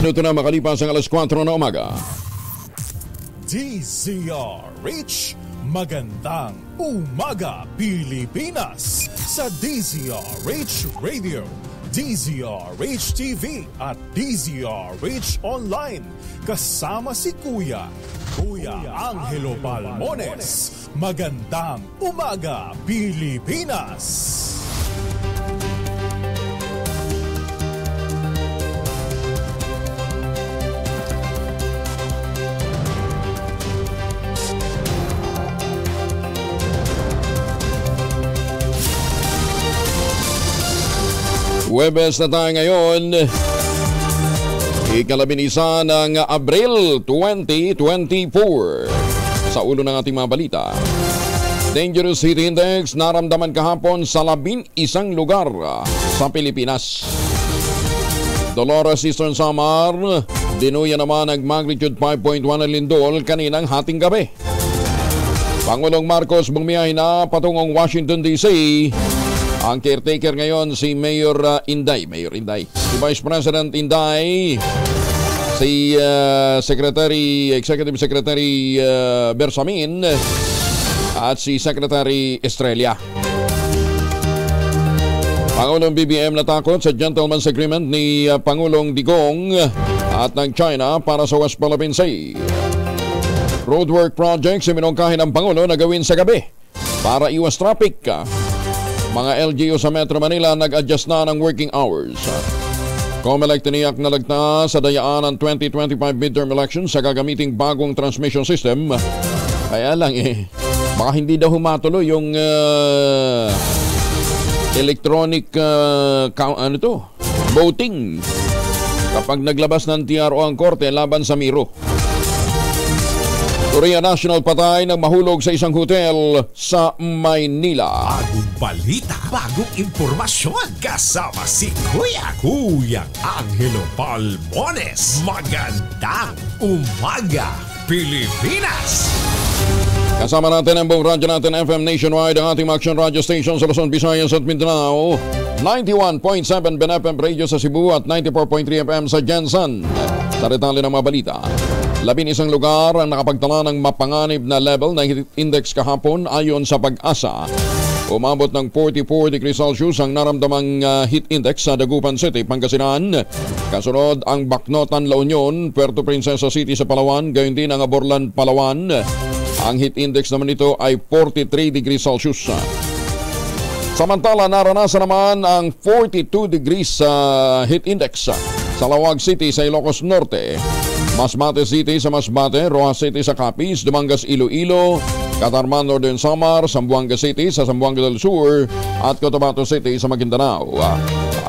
Minuto na makalipas ang alas 4 na umaga. DZRH, magandang umaga Pilipinas sa DZRH Radio, DZRH TV at DZRH Online. Kasama si Kuya Angelo Palmones. Magandang umaga Pilipinas. Huwebes na tayo ngayon, ikalabinisa ng Abril 2024. Sa ulo ng ating mga balita, Dangerous Heat Index naramdaman kahapon sa 11 lugar sa Pilipinas. Dolores Eastern Samar, dinuya naman ang magnitude 5.1 na lindol kaninang hating gabi. Pangulong Marcos bumiyahe na patungong Washington DC. Ang caretaker ngayon si Mayor Inday. Si Vice President Inday, si Executive Secretary Bersamin at si Secretary Estrella. Pangulong BBM natakot sa gentleman's agreement ni Pangulong Digong at ng China para sa West Philippine Sea. Roadwork projects iminungkahin ng Pangulo na gawin sa gabi para iwas traffic. Mga LGU sa Metro Manila nag-adjust na ng working hours. COMELEC tiniyak na lagtas sa dayaan ng 2025 midterm elections sa gagamiting bagong transmission system. Kaya lang baka hindi daw humatuloy yung electronic voting kapag naglabas ng TRO ang korte laban sa Miro. Korea National patay nang mahulog sa isang hotel sa Maynila. Bagong balita, bagong impormasyon. Kasama si Kuya Angelo Palmones. Magandang umaga, Pilipinas! Kasama natin ang buong radyo natin FM nationwide, ang ating action radio station sa Luzon, Visayas at Mindanao. 91.7 BNFM Radio sa Cebu at 94.3 FM sa Jensen. Sa retali ng mga balita, 11 lugar ang nakapagtala ng mapanganib na level ng heat index kahapon ayon sa Pag-asa. Umabot ng 44 degrees Celsius ang naramdamang heat index sa Dagupan City, Pangasinan. Kasunod ang Bacnotan, La Union, Puerto Princesa City sa Palawan, gayon din ang Aborlan, Palawan. Ang heat index naman nito ay 43 degrees Celsius. Samantala, naranasan naman ang 42 degrees heat index sa Lawag City sa Ilocos Norte, Masbate City sa Masbate, Rojas City sa Capiz, Dumangas, Iloilo, Catarman, Northern Samar, Zamboanga City sa Zamboanga del Sur at Cotabato City sa Maguindanao.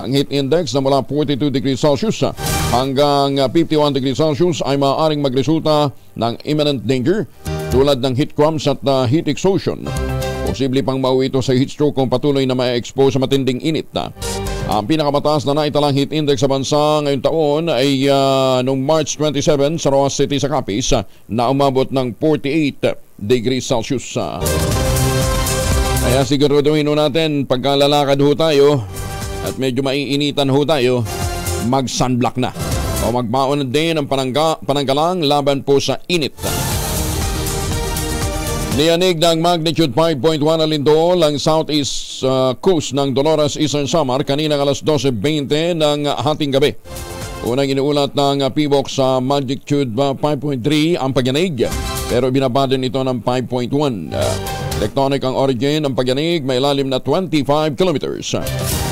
Ang heat index na mula 42 degrees Celsius hanggang 51 degrees Celsius ay maaaring magresulta ng imminent danger tulad ng heat cramps at heat exhaustion. Posible pang mauwi ito sa heat stroke kung patuloy na ma-expose sa matinding init. Ang pinakamataas na naitalang heat index sa bansa ngayong taon ay noong March 27 sa Rojas City sa Capiz na umabot ng 48 degrees Celsius. Kaya siguraduhin natin pagkalalakad ho tayo at medyo maiinitan ho tayo, mag-sunblock na o magbaon din ang pananggalang laban po sa init. Niyanig ng magnitude 5.1 na lindol ang southeast coast ng Dolores Eastern Samar kaninang alas 12:20 ng hating gabi. Unang inuulat ng PBOK sa magnitude 5.3 ang pagyanig, pero binaba din ito ng 5.1. Tectonic ang origin ng pagyanig, may lalim na 25 kilometers.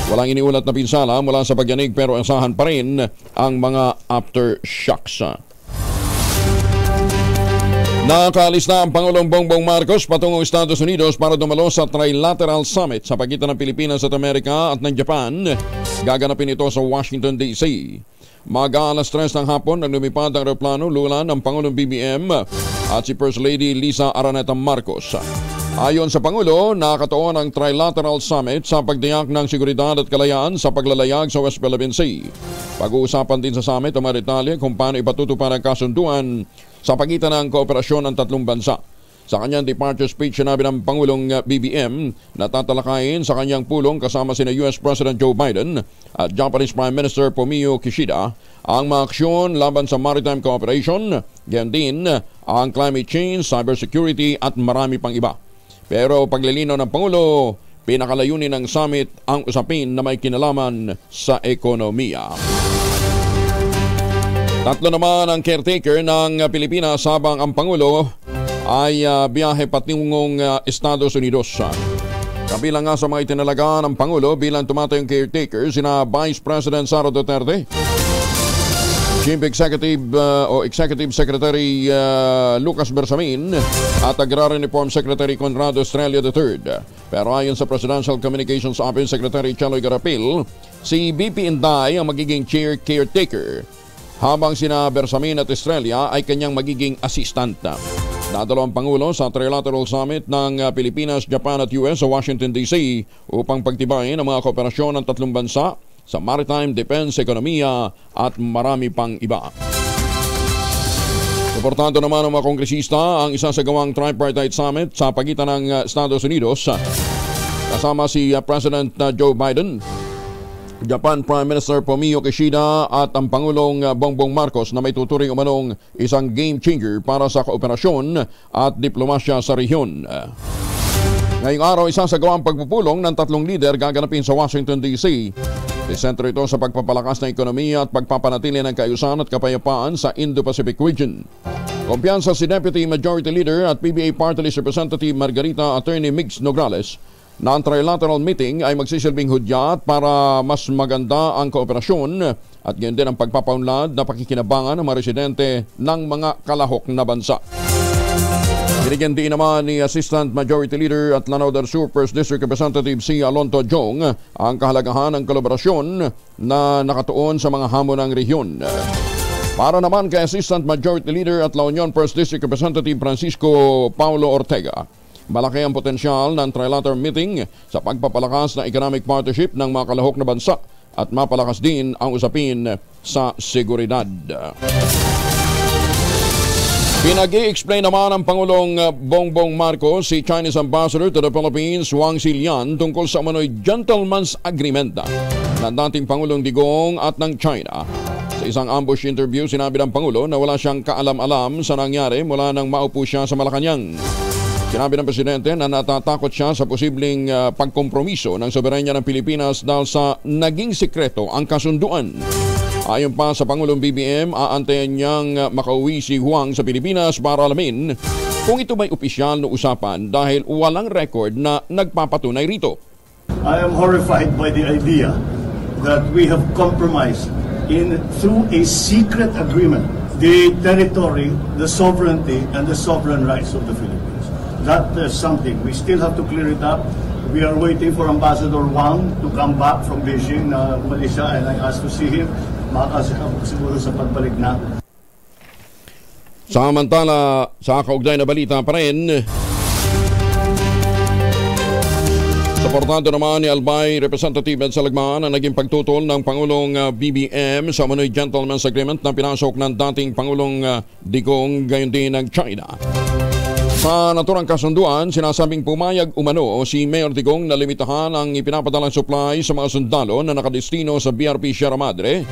Walang iniulat na pinsala mula sa pagyanig pero asahan pa rin ang mga aftershocks. Nakaalis na ang Pangulong Bongbong Marcos patungong Estados Unidos para dumalo sa Trilateral Summit sa pagitan ng Pilipinas at Amerika at ng Japan. Gaganapin ito sa Washington, D.C. Mag-aalas 3 ng hapon nang lumipad ang aeroplano lulan ng Pangulong BBM at si First Lady Lisa Araneta Marcos. Ayon sa Pangulo, nakatuon ang Trilateral Summit sa pagdiyak ng seguridad at kalayaan sa paglalayag sa West Philippine Sea. Pag-uusapan din sa summit ang mga detalye kung paano ipatutupad ang kasunduan sa pagitan ng kooperasyon ng tatlong bansa. Sa kanyang departure speech, sinabi ng Pangulong BBM na tatalakayin sa kanyang pulong kasama sina US President Joe Biden at Japanese Prime Minister Fumio Kishida ang mga aksyon laban sa maritime cooperation, ganyan din ang climate change, cybersecurity at marami pang iba. Pero paglilinaw ng Pangulo, pinakalayunin ng summit ang usapin na may kinalaman sa ekonomiya. Tatlo naman ang caretaker ng Pilipinas habang ang Pangulo ay biyahe patungong Estados Unidos. Kabilang nga sa mga itinalaga ng Pangulo bilang tumatayong caretaker sina Vice President Sara Duterte, Chief Executive Executive Secretary Lucas Bersamin at Agrarian Reform Secretary Conrado Estrella III. Pero ayon sa Presidential Communications Office Secretary Chaloy Garapil, si BP Inday ang magiging chair caretaker habang sina Bersamin at Estrella ay kanyang magiging assistant. Nadalo ang Pangulo sa Trilateral Summit ng Pilipinas, Japan at US sa Washington DC upang pagtibayin ang mga kooperasyon ng tatlong bansa sa maritime, defense, ekonomiya at marami pang iba. Suportado naman ng mga kongresista ang isasagawang tripartite summit sa pagitan ng Estados Unidos kasama si President Joe Biden, Japan Prime Minister Fumio Kishida at ang Pangulong Bongbong Marcos na may tuturing umanong isang game changer para sa kooperasyon at diplomasya sa rehiyon. Ngayong araw, isasagawa ang pagpupulong ng tatlong lider gaganapin sa Washington DC. Isentro ito sa pagpapalakas ng ekonomiya at pagpapanatili ng kaayusan at kapayapaan sa Indo-Pacific region. Kumpiyansa si Deputy Majority Leader at PBA Party List Representative Margarita Attorney Migs Nograles na ang trilateral meeting ay magsisilbing hudyat para mas maganda ang kooperasyon at gayon din ang pagpapaunlad na pakikinabangan ng mga residente ng mga kalahok na bansa. Binigyan din naman ni Assistant Majority Leader at Lanao del Sur 1st District Representative C. Alonto Jong ang kahalagahan ng kolaborasyon na nakatuon sa mga hamon ng rehiyon. Para naman kay Assistant Majority Leader at La Union 1st District Representative Francisco Paulo Ortega, malaki ang potensyal ng trilateral meeting sa pagpapalakas ng economic partnership ng mga kalahok na bansa at mapalakas din ang usapin sa seguridad. Pinag-i-explain naman ng Pangulong Bongbong Marcos si Chinese Ambassador to the Philippines Wang Xilian tungkol sa umano'y gentleman's agreement ng dating Pangulong Digong at ng China. Sa isang ambush interview, sinabi ng Pangulo na wala siyang kaalam-alam sa nangyari mula nang maupo siya sa Malacanang. Sinabi ng Presidente na natatakot siya sa posibleng pagkompromiso ng soberanya ng Pilipinas dahil sa naging sikreto ang kasunduan. Ayon pa sa Pangulong BBM, aantayin niyang makauwi si Huang sa Pilipinas para alamin kung ito may opisyal na usapan dahil walang record na nagpapatunay rito. I am horrified by the idea that we have compromised through a secret agreement the territory, the sovereignty, and the sovereign rights of the Philippines. That is something. We still have to clear it up. We are waiting for Ambassador Wang to come back from Beijing, Malaysia, and I asked to see him. Makakasakap siguro sa pagbalik na. Samantala, sa kaugnay na balita pa rin, suportado naman ni Albay Representative Ed Salagman ang naging pagtutol ng Pangulong BBM sa umano'y gentleman's agreement na pinasok ng dating Pangulong Digong gayon din ng China. Sa naturang kasunduan, sinasabing pumayag umano si Mayor Digong na limitahan ang ipinapadalang supply sa mga sundalo na nakadestino sa BRP Sierra Madre,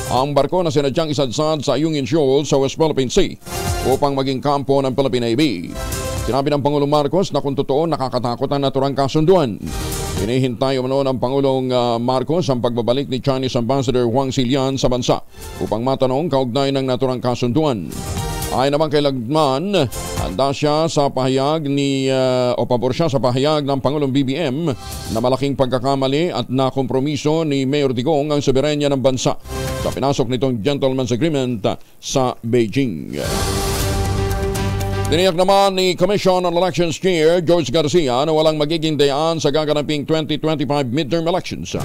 ang barko na sinadyang isadsad sa Ayungin Shoal sa West Philippine Sea upang maging kampo ng Philippine Navy. Sinabi ng Pangulong Marcos na kung totoo nakakatakot ang naturang kasunduan. Hinihintay umano ng Pangulong Marcos ang pagbabalik ni Chinese Ambassador Wang Xilian sa bansa upang matanong kaugnay ng naturang kasunduan. Ayon naman kay Lagman, handa siya sa pahayag o pabor siya sa pahayag ng Pangulong BBM na malaking pagkakamali at nakompromiso ni Mayor Digong ang soberanya ng bansa sa pinasok nitong gentleman's agreement sa Beijing. Tiniyak naman ni Commission on Elections Chair George Garcia na walang magiging dayaan sa gaganaping 2025 midterm elections.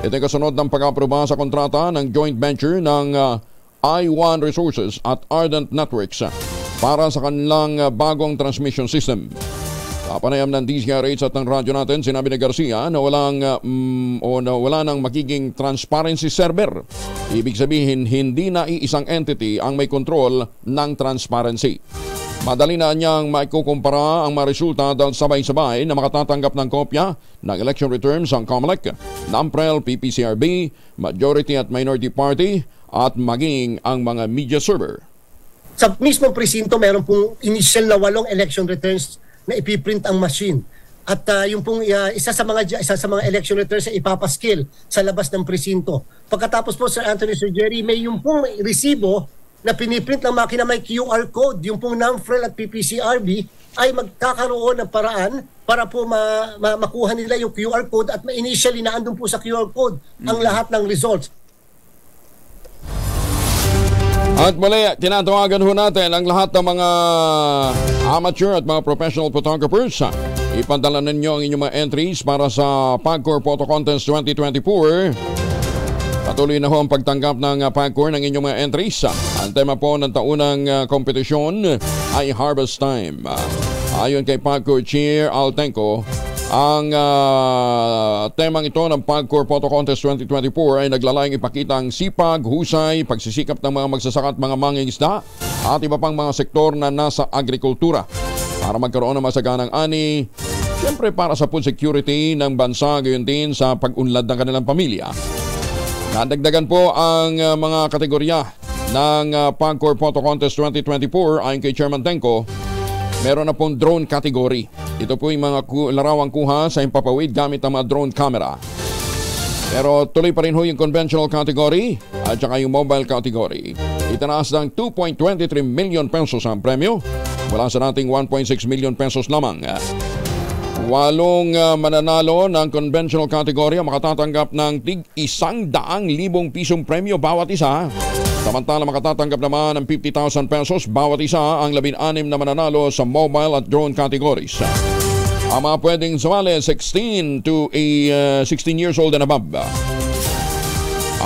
Ito ay kasunod ng pag-aproba sa kontrata ng joint venture ng I1 Resources at Ardent Networks para sa kanilang bagong transmission system. Sa panayam ng DZRH at ng radyo natin, sinabi ni Garcia na wala nang magiging transparency server. Ibig sabihin, hindi na iisang entity ang may kontrol ng transparency. Madali na niyang maikukumpara ang mga resulta dahil sabay-sabay na makatatanggap ng kopya ng election returns ang COMELEC, NAMPREL, PPCRB, Majority at Minority Party at maging ang mga media server. Sa mismong presinto, meron pong initial na 8 election returns na ipiprint ang machine. At yung pong isa sa mga election returns ay ipapaskil sa labas ng presinto. Pagkatapos po, Sir Anthony, Sir Jerry, may yung pong resibo na piniprint ng makina may QR code. Yung pong NAMPREL at PPCRB ay magkakaroon ng paraan para po makuha nila yung QR code at initially na andun po sa QR code ang lahat ng results. At muli, tinatawagan ho natin ang lahat ng mga amateur at mga professional photographers. Ipadala ninyo ang inyong mga entries para sa PAGCOR Photo Contest 2024. Patuloy na ho ang pagtanggap ng PAGCOR ng inyong mga entries. Ang tema po ng taunang kompetisyon ay Harvest Time. Ayon kay PAGCOR Chair Altenco, ang temang ito ng PAGCOR Photo Contest 2024 ay naglalayong ipakita ang sipag, husay, pagsisikap ng mga magsasaka at mga mangingisda at iba pang mga sektor na nasa agrikultura para magkaroon ng masaganang ani, siyempre para sa food security ng bansa, gayon din sa pag-unlad ng kanilang pamilya. Nadagdagan po ang mga kategorya ng PAGCOR Photo Contest 2024 ayon kay Chairman Tenco. Meron na pong drone category. Ito po yung mga larawang kuha sa himpapawid gamit ang mga drone camera. Pero tuloy pa rin ho yung conventional category at saka yung mobile category. Itanaas ng 2.23 million pesos ang premyo mula sa dating 1.6 million pesos lamang. 8 mananalo ng conventional category ang makatatanggap ng tig 100,000 pisong premyo bawat isa. Samantala makatatanggap naman ng 50,000 pesos bawat isa ang 16 na mananalo sa mobile at drone categories. Ang mga pwedeng sumali 16 years old and above.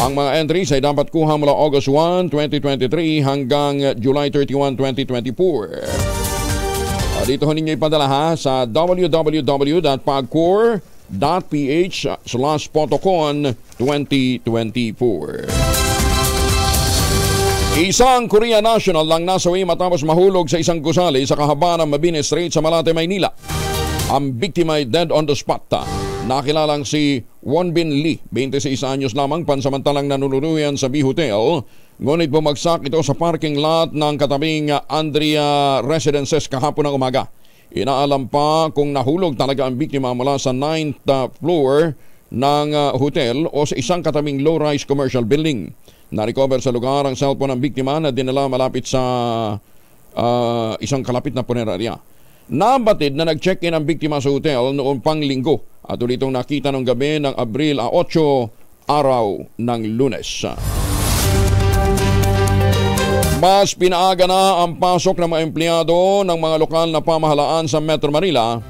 Ang mga entries ay dapat kuha mula August 1, 2023 hanggang July 31, 2024. Dito ho ninyo ipadala ha sa www.pagcor.ph/photocon 2024. Isang Korea national lang nasawi matapos mahulog sa isang gusali sa kahabaan ng Mabini Strait sa Malate, Maynila. Ang biktima ay dead on the spot. Nakilalang si Wonbin Lee, 26 anyos lamang, pansamantalang nanunuluyan sa B Hotel. Ngunit bumagsak ito sa parking lot ng katabing Andrea Residences kahapon ng umaga. Inaalam pa kung nahulog talaga ang biktima mula sa 9th floor ng hotel o sa isang katabing low-rise commercial building. Na-recover sa lugar ang cellphone ng biktima na dinala malapit sa isang kalapit na punerarya. Nabatid na nag-check-in ang biktima sa hotel noong Panglinggo at ulitong nakita ng gabi ng Abril 8, araw ng Lunes. Mas pinaaga na ang pasok ng mga empleyado ng mga lokal na pamahalaan sa Metro Manila.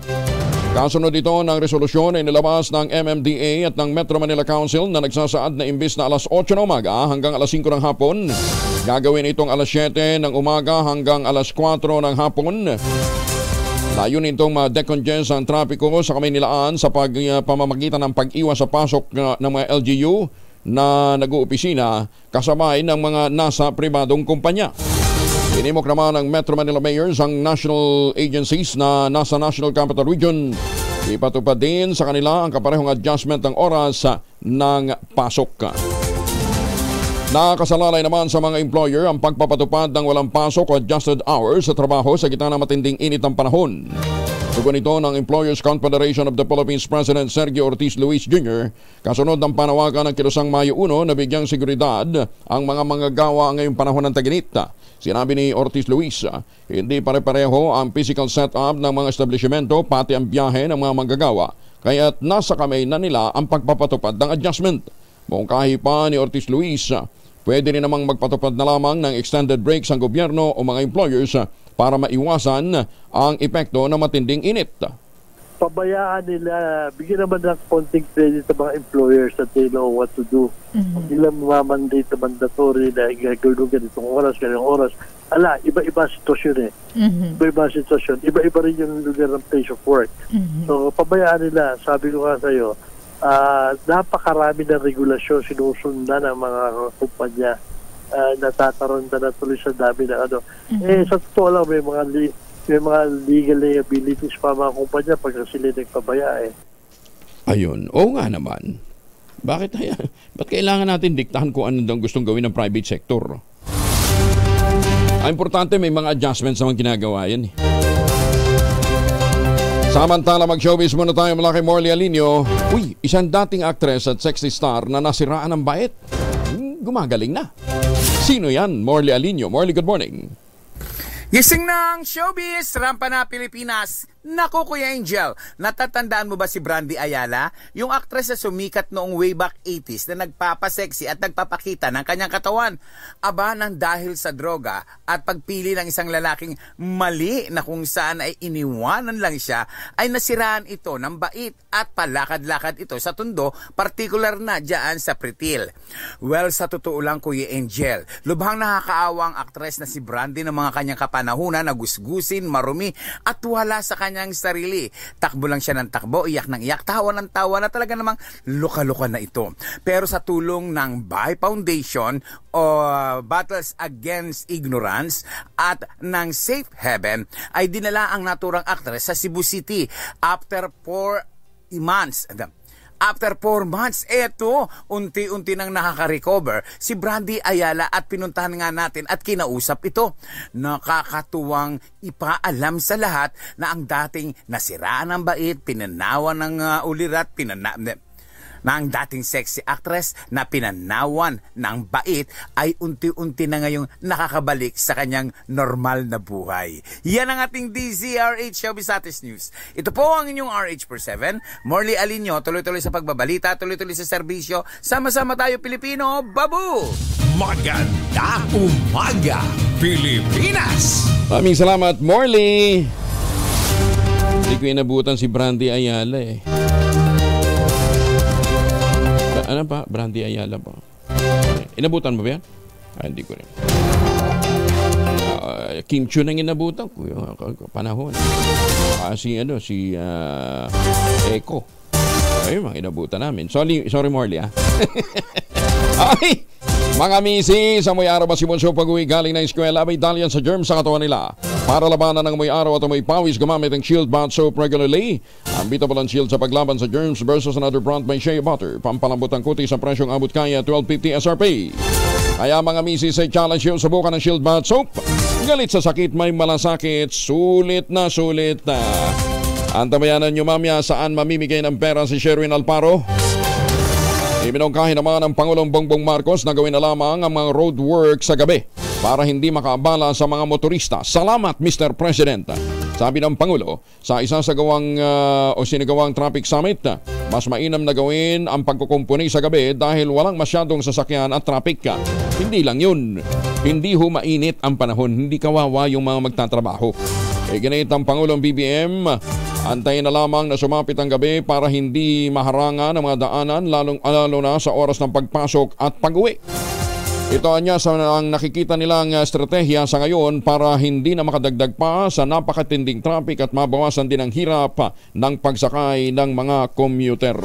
Kasunod ito ng resolusyon ay nilabas ng MMDA at ng Metro Manila Council na nagsasaad na imbis na alas 8 ng umaga hanggang alas 5 ng hapon, gagawin itong alas 7 ng umaga hanggang alas 4 ng hapon. Layunin itong ma-decongest ang trapiko sa Kamaynilaan sa pamamagitan ng pag-iwas sa pasok ng mga LGU na nag-uopisina kasabay ng mga nasa pribadong kumpanya. Inimok naman ng Metro Manila Mayors ang national agencies na nasa National Capital Region. Ipatupad din sa kanila ang kaparehong adjustment ng oras ng pasok. Nakasalalay naman sa mga employer ang pagpapatupad ng walang pasok o adjusted hours sa trabaho sa gitna ng matinding init ng panahon. Tugon ito ng Employers Confederation of the Philippines President Sergio Ortiz Luis Jr. kasunod ng panawagan ng Kilusang Mayo 1 na bigyang seguridad ang mga manggagawa ngayong panahon ng taginit. Sinabi ni Ortiz Luis, hindi pare-pareho ang physical setup ng mga establishmento pati ang biyahe ng mga manggagawa, kaya't nasa kamay na nila ang pagpapatupad ng adjustment. Mungkahi pa ni Ortiz Luis, pwede rin namang magpatupad na lamang ng extended breaks ang gobyerno o mga employers para maiwasan ang epekto ng matinding init. pabayaan nila, bigyan naman ng konting credit sa mga employers that they know what to do. Hindi lang mamandate na mandatory na gagawin ganitong oras, ganitong oras. Iba-iba sitwasyon eh. Iba-iba sitwasyon. Iba-iba rin yung lugar ng place of work. So, pabayaan nila. Sabi ko nga sa'yo, napakarami ng regulasyon sinusundan ng mga kumpanya. Natataronda na tuloy sa dami ng ano. Sa totoo lang, may mga legal liabilities pa mga kumpanya pag sila nagpabaya eh. Ayun. Oo nga naman. Ba't kailangan natin diktahan kung ano daw gustong gawin ng private sector? Ang importante, may mga adjustments naman ginagawa yan. Samantala, mag-showbiz muna tayo mula kay Morley Alinio. Uy, isang dating actress at sexy star na nasiraan ng bait. Gumagaling na. Sino yan? Morley Alinio. Morley, good morning. Gising ng showbiz, rampa na Pilipinas. Naku, Kuya Angel, natatandaan mo ba si Brandy Ayala? Yung actress na sumikat noong way back 80s na nagpapasexy at nagpapakita ng kanyang katawan. Aba, nang dahil sa droga at pagpili ng isang lalaking mali na kung saan ay iniwanan lang siya, ay nasiraan ito ng bait at palakad-lakad ito sa Tondo, partikular na dyan sa Pretil. Well, sa totoo lang, Kuya Angel, lubhang nakakaawang actress na si Brandy ng mga kanyang kapanahunan na gusgusin, marumi at wala sa kanyang sarili. Takbo lang siya ng takbo, iyak ng iyak, tawa ng tawa na talaga namang luka-luka na ito. Pero sa tulong ng Bahay Foundation o Battles Against Ignorance at ng Safe Haven ay dinala ang naturang actress sa Cebu City after 4 months. After 4 months, eto, unti-unti nang nakaka-recover si Brandy Ayala at pinuntahan nga natin at kinausap ito. Nakakatuwang ipaalam sa lahat na ang dating nasiraan ng bait, pinanawan ng ulirat, na ang dating sexy actress na pinanawan ng bait ay unti-unti na ngayong nakakabalik sa kanyang normal na buhay. Yan ang ating DZRH Showbiz Status News. Ito po ang inyong RH4-7. Morley Alinio, tuloy-tuloy sa pagbabalita, tuloy-tuloy sa serbisyo. Sama-sama tayo, Pilipino. Babu! Magandang umaga, Pilipinas! Maraming salamat, Morley! Hindi ko inabutan si Brandy Ayala eh. Ano pa? Brandy Ayala pa. Inabutan mo ba yan? Hindi ko rin. Kim Chiu nang inabutan ko yung panahon. Si Eko. Ayun, mga inabutan namin. Sorry Morley Ay! Mga misi, sa may araw ba si Monso pag-uwi galing ng eskwela, may dalian sa germs sa katawan nila. Para labanan ng may araw at may pawis, gumamit ng Shield Bath Soap regularly. Ang Bitabalan Shield sa paglaban sa germs versus another brand may shea butter. Pampalambot ang kuti sa presyong abot kaya 12.50 SRP. Kaya mga misi, sa challenge yung subukan ng Shield Bath Soap. Galit sa sakit, may malasakit, sulit na sulit na. Antabayanan nyo mamaya saan mamimigay ng pera si Sherwin Alparo. Ibinongkahin naman ng Pangulong Bongbong Marcos na gawin na lamang ang mga road work sa gabi para hindi makaabala sa mga motorista. Salamat, Mr. President. Sabi ng Pangulo, sa isasagawang sinagawang traffic summit, mas mainam na gawin ang pagkukumpuni sa gabi dahil walang masyadong sasakyan at traffic. Hindi lang yun. Hindi ho mainit ang panahon. Hindi kawawa yung mga magtatrabaho. Ganit ang Pangulong BBM, antayin na lamang na sumapit ang gabi para hindi maharangan ang mga daanan lalo na sa oras ng pagpasok at pag-uwi. Ito anya sa ang nakikita nilang estratehiya sa ngayon para hindi na makadagdag pa sa napakatinding traffic at mabawasan din ang hirap ng pagsakay ng mga commuter.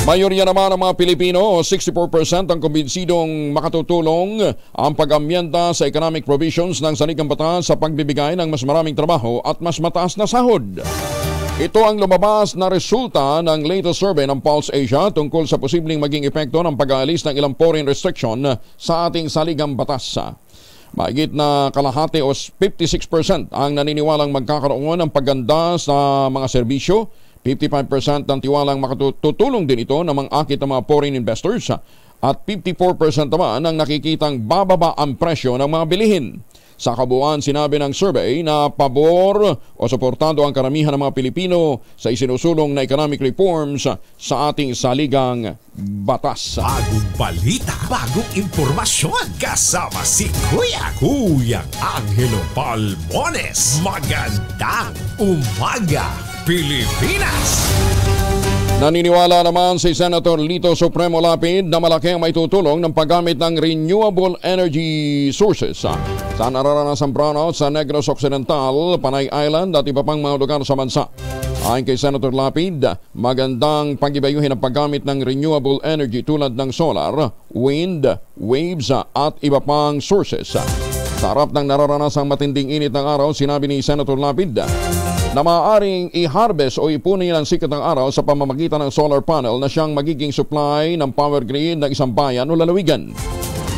Mayorya naman ng mga Pilipino, 64% ang kumbinsidong makatutulong ang pag-amyenda sa economic provisions ng saligang batas sa pagbibigay ng mas maraming trabaho at mas mataas na sahod. Ito ang lumabas na resulta ng latest survey ng Pulse Asia tungkol sa posibleng maging epekto ng pag-aalis ng ilang foreign restriction sa ating saligang batas. Mahigit na kalahati o 56% ang naniniwalang magkakaroon ng pagganda sa mga serbisyo. 55% ng tiwalang makatutulong din ito ng mga akit ng mga foreign investors at 54% naman ang nakikitang bababa ang presyo ng mga bilihin. Sa kabuuan, sinabi ng survey na pabor o suportado ang karamihan ng mga Pilipino sa isinusulong na economic reforms sa ating saligang batas. Bagong balita, bagong impormasyon. Kasama si Kuyang Angelo Palmones. Magandang umaga, Pilipinas! Naniniwala naman si Senator Lito Supremo Lapid na malaki ang maitutulong ng paggamit ng renewable energy sources sa nararanasang brownout sa Negros Occidental, Panay Island at iba pang mga lugar sa bansa. Ayon kay Senator Lapid, magandang pag-ibayuhin ang paggamit ng renewable energy tulad ng solar, wind, waves at iba pang sources. Sa harap ng nararanasang matinding init ng araw, sinabi ni Senator Lapid na maaaring i-harvest o ipunin ang sikat ng araw sa pamamagitan ng solar panel na siyang magiging supply ng power grid ng isang bayan o lalawigan.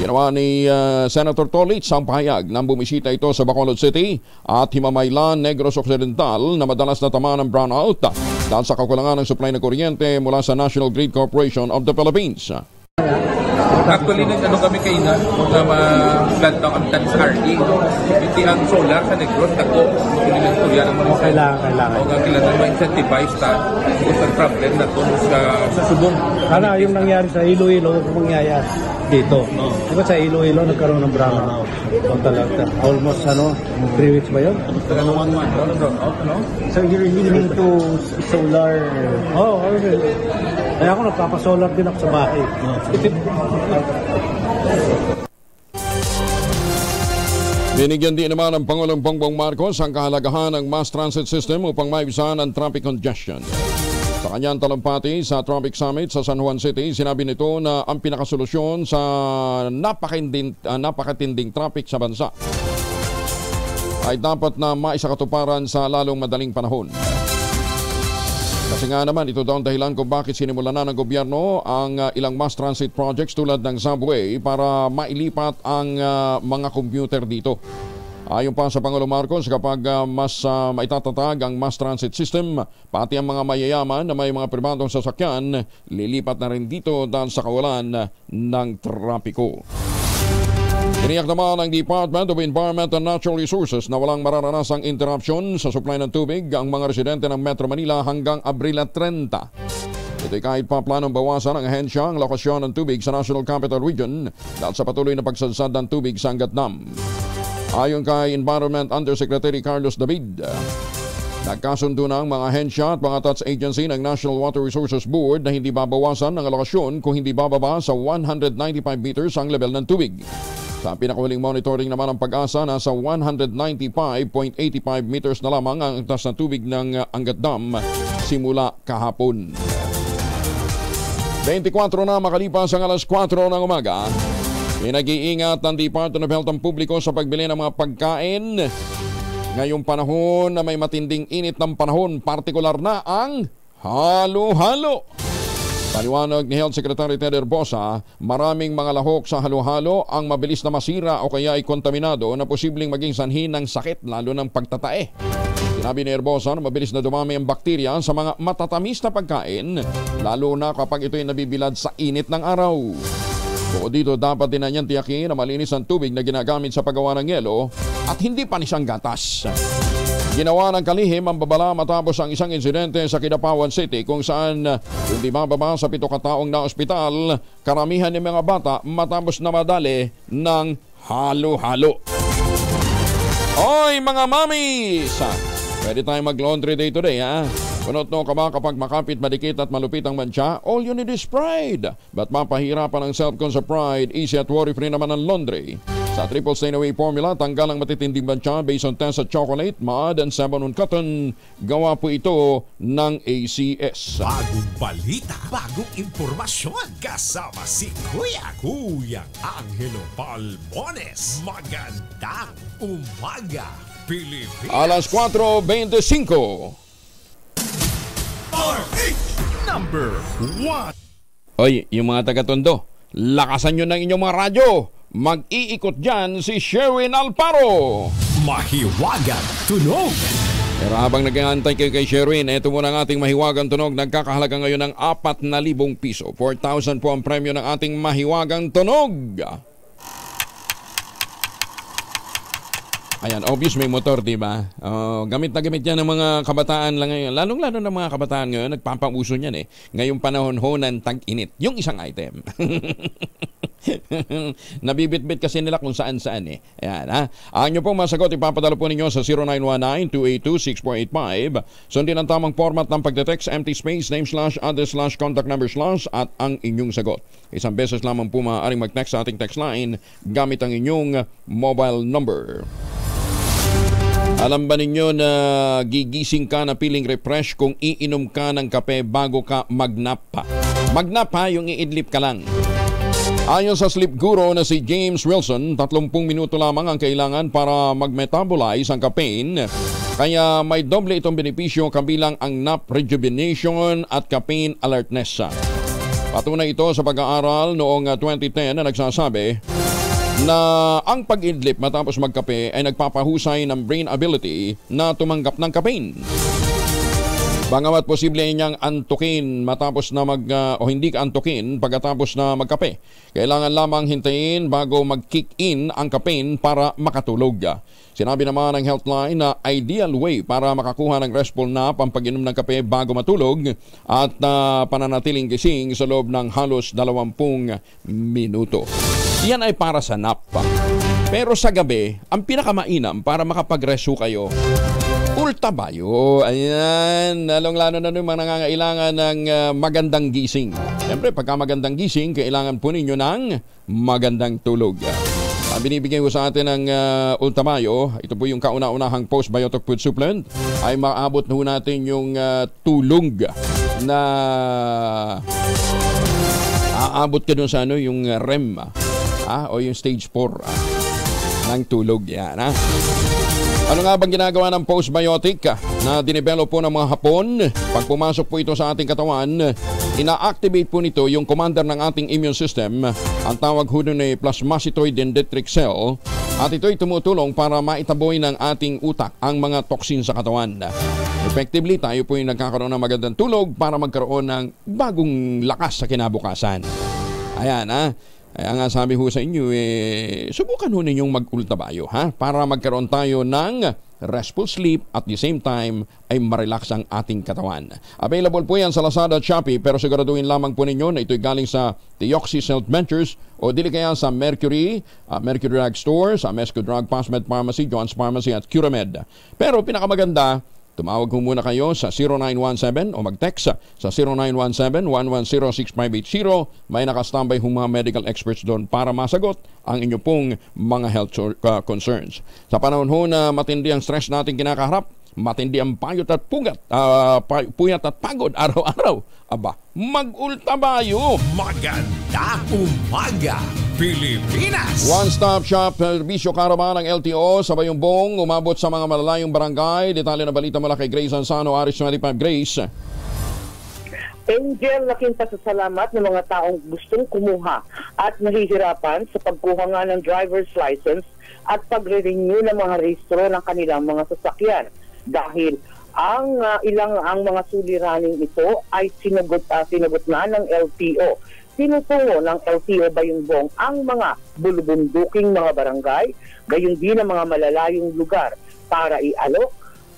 Ginawa ni Senator Tolitz ang pahayag nang bumisita ito sa Bacolod City at Himamaylan, Negros Occidental na madalas na tamaan ng brownout dahil sa kakulangan ng supply ng kuryente mula sa National Grid Corporation of the Philippines. Actually, nag-ano kami kayo na ma-plant na kami sa RE. Hindi ang solar sa Negros, tako. Kung nila istorya ng mga kailangan. O kailangan ma-incentivize ta. Because ang problem na ito sa Subong. Ano yung nangyari sa Iloilo, mangyayari dito. Diba sa Iloilo nagkaroon ng brownout? Talaga. Almost 3 weeks ba yun? So you're really into solar? Oo, kaya ako nagpapasolar din ako sa bahay. Binigyan din naman ng Pangulong Bongbong Marcos ang kahalagahan ng mass transit system upang maiwasan ang traffic congestion. Sa kanyang talumpati sa Traffic Summit sa San Juan City, sinabi nito na ang pinakasolusyon sa napakatinding traffic sa bansa ay dapat na maisakatuparan sa lalong madaling panahon. Kasi nga naman, ito daw ang dahilan kung bakit sinimulan na ng gobyerno ang ilang mass transit projects tulad ng subway para mailipat ang mga commuter dito. Ayon pa sa Pangulong Marcos, kapag mas maitatatag ang mass transit system, pati ang mga mayayaman na may mga pribadong sasakyan, lilipat na rin dito dahil sa kawalan ng trapiko. Tiniyak naman ng Department of Environment and Natural Resources na walang mararanasang interruption sa supply ng tubig ang mga residente ng Metro Manila hanggang Abril 30. Ito'y kahit pa planong bawasan ng ahensya ang lokasyon ng tubig sa National Capital Region dahil sa patuloy na pagsadsad ng tubig sa Angat Dam. Ayon kay Environment Undersecretary Carlos David, nagkasundo na ang mga ahensya at mga TATS agency ng National Water Resources Board na hindi babawasan ang alokasyon kung hindi bababa sa 195 meters ang level ng tubig. Sa pinakahuling monitoring naman ng Pag-asa, nasa 195.85 meters na lamang ang antas ng tubig ng Angat Dam simula kahapon. 24 na makalipas ang alas 4 ng umaga. Pinag-iingat ng Department of Health ang publiko sa pagbili ng mga pagkain ngayong panahon na may matinding init ng panahon, partikular na ang halo-halo. Paliwanag ni Health Secretary Ted Herbosa, maraming mga lahok sa halo-halo ang mabilis na masira o kaya ay kontaminado na posibleng maging sanhi ng sakit lalo ng pagtatae. Sinabi ni Herbosa na mabilis na dumami ang bakterya sa mga matatamis na pagkain lalo na kapag ito'y nabibilad sa init ng araw. Bukod dito, dapat din na niyang tiyakin na malinis ang tubig na ginagamit sa paggawa ng yelo at hindi panis ang gatas. Ginawa ng kalihim ang babala matapos ang isang insidente sa Kidapawan City kung saan hindi mababa sa 7 kataong na ospital, karamihan ng mga bata matapos na madali ng halo-halo. Oy mga mamis! Pwede tayong mag-laundry day today, ha? Kunot no ka ba kapag makapit, madikit at malupit ang mancha? All you need is Pride. Ba't mapahirapan ang self-con sa Pride? Easy at worry-free naman ang laundry. Sa triple stain away formula, tanggal ang matitinding mancha based on test sa chocolate, mud, and sabon on cotton. Gawa po ito ng ACS. Bagong balita, bagong impormasyon. Kasama si Kuyang Angelo Palmones. Magandang umaga, Pilipinas. Alas 4:25. RH number 1. Oy, yung mga taga-Tondo, lakasan nyo ng inyong mga radyo. Mag-iikot dyan si Sherwin Alparo. Mahiwagang tunog. Pero habang nag-aantay kayo kay Sherwin, ito muna ang ating mahiwagang tunog. Nagkakahalaga ngayon ng 4,000 piso. 4,000 po ang premyo ng ating mahiwagang tunog. Ayan, obvious may motor, di ba? Gamit na gamit yan ng mga kabataan lang ngayon. Lalong-lalo ng mga kabataan ngayon, nagpapauso niyan eh. Ngayong panahon ho ng tag-init. Yung isang item. Nabibit-bit kasi nila kung saan-saan eh. Ayan, ha? Ang nyo pong masagot, ipapadala po ninyo sa 0919-282-6485. Sundin ang tamang format ng pagdetext, empty space, name / address / contact number / at ang inyong sagot. Isang beses lamang po maaaring mag-text sa ating text line gamit ang inyong mobile number. Alam ba ninyo na gigising ka na feeling refresh kung iinom ka ng kape bago ka magnap pa? Magnap ha, yung iidlip ka lang. Ayon sa sleep guru na si James Wilson, 30 minuto lamang ang kailangan para mag-metabolize ang caffeine. Kaya may doble itong benepisyo kabilang ang nap rejuvenation at caffeine alertness. Patunay ito sa pag-aaral noong 2010 na nagsasabi na ang pag-idlip matapos magkape ay nagpapahusay ng brain ability na tumanggap ng caffeine. Bagamat posible niyang antukin matapos na o hindi ka antukin pagkatapos na magkape. Kailangan lamang hintayin bago mag-kick in ang caffeine para makatulog. Sinabi naman ng Healthline na ideal way para makakuha ng restful nap ang pag-inom ng kape bago matulog at pananatiling gising sa loob ng halos 20 minuto. Yan ay para sa nap. Pero sa gabi, ang pinakamainam para makapag-resu kayo, Ultabayo. Ayan, lalong-lalo na naman nangangailangan ng magandang gising. Siyempre, pagka magandang gising, kailangan po ninyo ng magandang tulog. Binibigay ko sa atin ng Ultabayo, ito po yung kauna-unahang postbiotic food supplement, ay maabot ho natin yung tulog na aabot ka dun sa yung REM o yung stage 4 ng tulog. Yan, ha? Ano nga bang ginagawa ng postbiotic na dinevelop po ng mga Hapon? Pag pumasok po ito sa ating katawan, ina-activate po nito yung commander ng ating immune system. Ang tawag ho nun ay plasmacytoid dendritic cell. At ito'y tumutulong para maitaboy ng ating utak ang mga toxin sa katawan. Effectively, tayo po yung nagkakaroon ng magandang tulog para magkaroon ng bagong lakas sa kinabukasan. Ayan, ha? Kaya nga sabi ho sa inyo, subukan ho ninyong mag-ultabayo, ha? Para magkaroon tayo ng restful sleep at the same time ay marelax ang ating katawan. Available po yan sa Lazada at Shopee, pero siguraduhin lamang po ninyo na ito'y galing sa Deoxys Health Ventures o dili kaya sa Mercury, Mercury Drug Store, sa Mesco Drug, Pasmed Pharmacy, John's Pharmacy at Curamed. Pero pinakamaganda, tumawag ho muna kayo sa 0917 o mag-text sa 0917-110-6580. May nakastambay ho mga medical experts doon para masagot ang inyo pong mga health concerns. Sa panahon ho na matindi ang stress natin kinakaharap, matindi ang puyat at pagod araw-araw, aba, mag-ultabayo. Magandang umaga, Pilipinas! One-stop shop, servisyo karaban ng LTO sa Bayumbong, umabot sa mga malalayong barangay. Detalye na balita mula kay Grace Ansano, Aris 25. Grace. Angel, laking pasasalamat ng mga taong gustong kumuha at nahihirapan sa pagkuha nga ng driver's license at pagre-renew ng mga rehistro ng kanilang mga sasakyan. Dahil ang mga suliraning ito ay sinagot na ng LTO. Sinutungo ng LTO Bayumbong ang mga bulubunduking mga barangay, gayon din ang mga malalayong lugar para ialok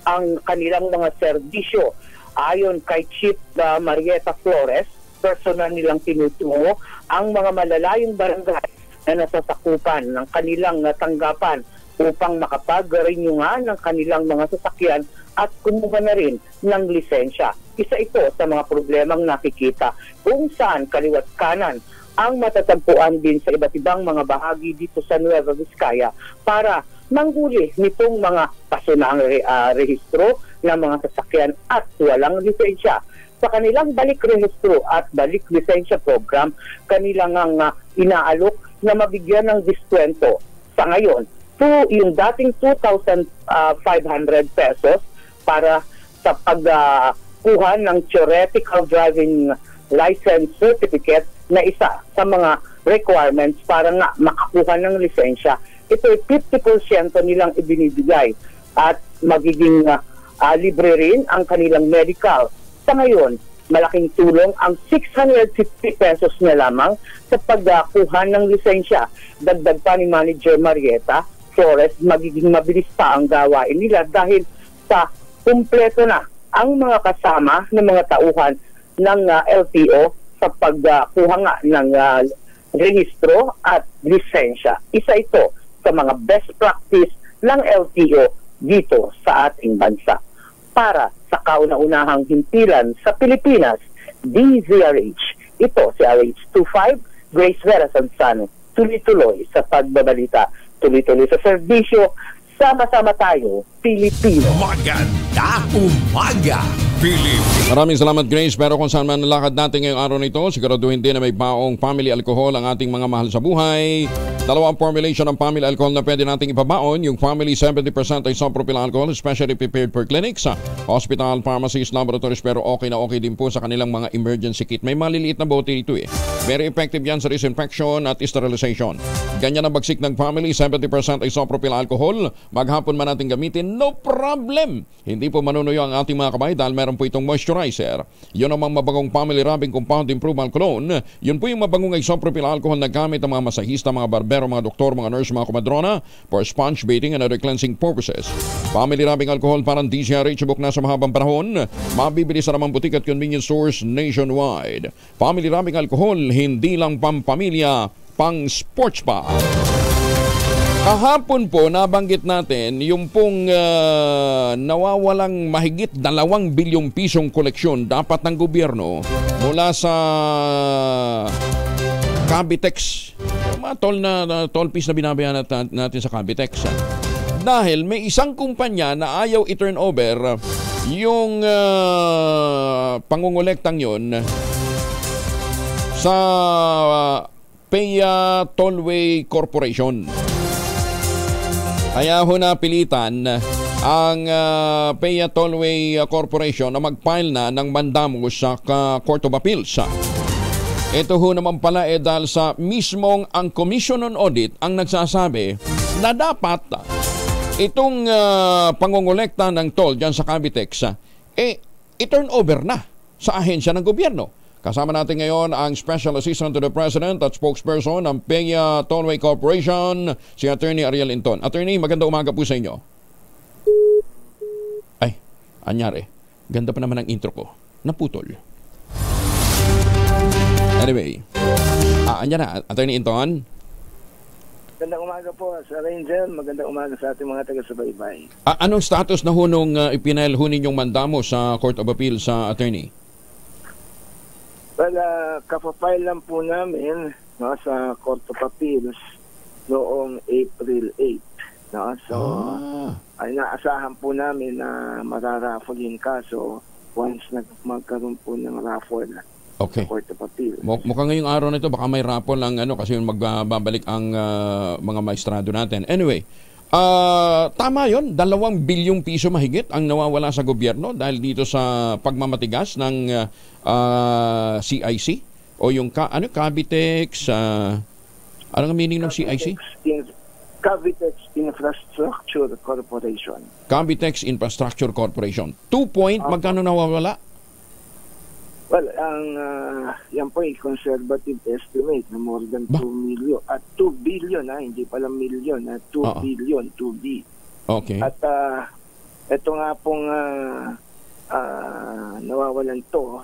ang kanilang mga serbisyo. Ayon kay Chief Marieta Flores, personal nilang tinutungo ang mga malalayong barangay na nasasakupan ng kanilang tanggapan upang makapag-renew nga ng kanilang mga sasakyan at kumuha na rin ng lisensya. Isa ito sa mga problemang nakikita kung saan kaliwat kanan ang matatagpuan din sa iba't ibang mga bahagi dito sa Nueva Vizcaya para manghuli nitong mga pasunang rehistro ng mga sasakyan at walang lisensya. Sa kanilang balik rehistro at balik lisensya program, kanilang inaalok na mabigyan ng diskwento. Sa ngayon, yung dating 2,500 pesos para sa pagkuha ng theoretical driving license certificate na isa sa mga requirements para nga makakuha ng lisensya. Ito ay 50% nilang ibinibigay at magiging libre rin ang kanilang medical. Sa ngayon, malaking tulong ang 650 pesos na lamang sa pagkuha ng lisensya. Dagdag pa ni Manager Marieta, Flores, magiging mabilis pa ang gawain nila dahil sa kumpleto na ang mga kasama ng mga tauhan ng LTO sa pagkuha nga ng rehistro at lisensya. Isa ito sa mga best practice ng LTO dito sa ating bansa. Para sa kauna-unahang himpilan sa Pilipinas, DZRH. Ito si RH25, Grace Vera Sansano. Tuloy-tuloy sa pagbabalita, tuloy-tuloy sa serbisyo, sama-sama tayo, Pilipino. Maganda umaga, Pilipinas. Maraming salamat, Grace. Pero kung saan man nalakad natin ngayong araw nito, siguraduhin din na may baong family alcohol ang ating mga mahal sa buhay. Dalawang formulation ng family alcohol na pwede nating ipabaon. Yung family 70% isopropyl alcohol, specially prepared for clinics, hospital, pharmacies, laboratories, pero okay na okay din po sa kanilang mga emergency kit. May maliliit na bote ito eh. Very effective yan sa disinfection at sterilization. Ganyan ang bagsik ng family 70% isopropyl alcohol. Maghapon man natin gamitin, no problem. Hindi po manunuyo ang ating mga kamay dahil meron po itong moisturizer. Yun ang mga mabagong family rubbing compound improvement cologne. Yun po yung mabagong isopropyl alcohol na gamit ng mga masahista, mga barbero, mga doktor, mga nurse, mga komadrona for sponge bathing and other cleansing purposes. Family rubbing alcohol parang DZRH book na sa mahabang panahon. Mabibili sa namang butik at convenience stores nationwide. Family rubbing alcohol, hindi lang pampamilya, pang sports pa. Kahapon po, nabanggit natin yung pong nawawalang mahigit 2 bilyong pisong koleksyon dapat ng gobyerno mula sa Cavitex. Mga toll piece na binabayaran natin sa Cavitex. Dahil may isang kumpanya na ayaw i-turn over yung pangungulektang yon sa PEA Tollway Corporation. Kaya ho napilitan ang PEA Tollway Corporation na mag-file na ng mandamos sa Court of Appeals. Ito ho naman pala dahil sa mismong ang Commission on Audit ang nagsasabi na dapat itong pangungulekta ng toll dyan sa Cavitex i-turn over na sa ahensya ng gobyerno. Kasama natin ngayon ang Special Assistant to the President at spokesperson ng PEA Tollway Corporation, si Attorney Ariel Inton. Attorney, maganda umaga po sa inyo. Ay, anyari. Ganda pa naman ang intro ko. Naputol. Anyway, andyan na, Attorney Inton. Magandang umaga po sa Ranger. Magandang umaga sa ating mga taga-subaybay. Anong status na ho nung ipinail ho ninyong mandamo sa Court of Appeal sa Attorney? Well, kapapile lang po namin sa Court of Appeals noong April 8. No? So, ay naasahan po namin na mararaffle yung kaso once magkaroon po ng raffle. Okay. Court of Appeal. Mukhang ngayong araw na ito baka may raffle ang kasi magbabalik ang mga maestrado natin. Anyway, tama yon, 2 bilyong piso mahigit ang nawawala sa gobyerno dahil dito sa pagmamatigas ng CIC o yung Cavitex, ano ang meaning ng CIC? Cavitex Infrastructure Corporation. Cavitex Infrastructure Corporation. 2 magkano nawawala? Well, yan po ay conservative estimate na more than 2 million. At 2 billion, hindi pala million, 2 billion, 2B. Okay. At ito nga pong nawawalan to,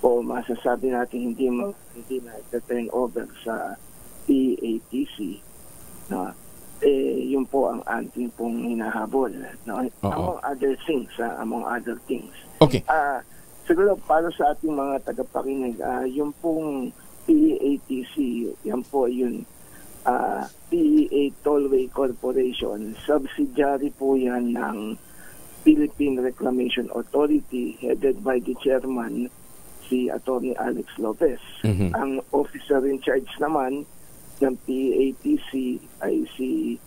o masasabi natin hindi na ita-turn over sa PATC, no? Yun po ang ating pong hinahabol. No? Among other things. Okay. Siguro para sa ating mga tagapakinig, yung pong PATC, yan po yun, PEA Tollway Corporation, subsidiary po yan ng Philippine Reclamation Authority headed by the chairman, si Attorney Alex Lopez. Mm-hmm. Ang officer in charge naman ng PATC ay si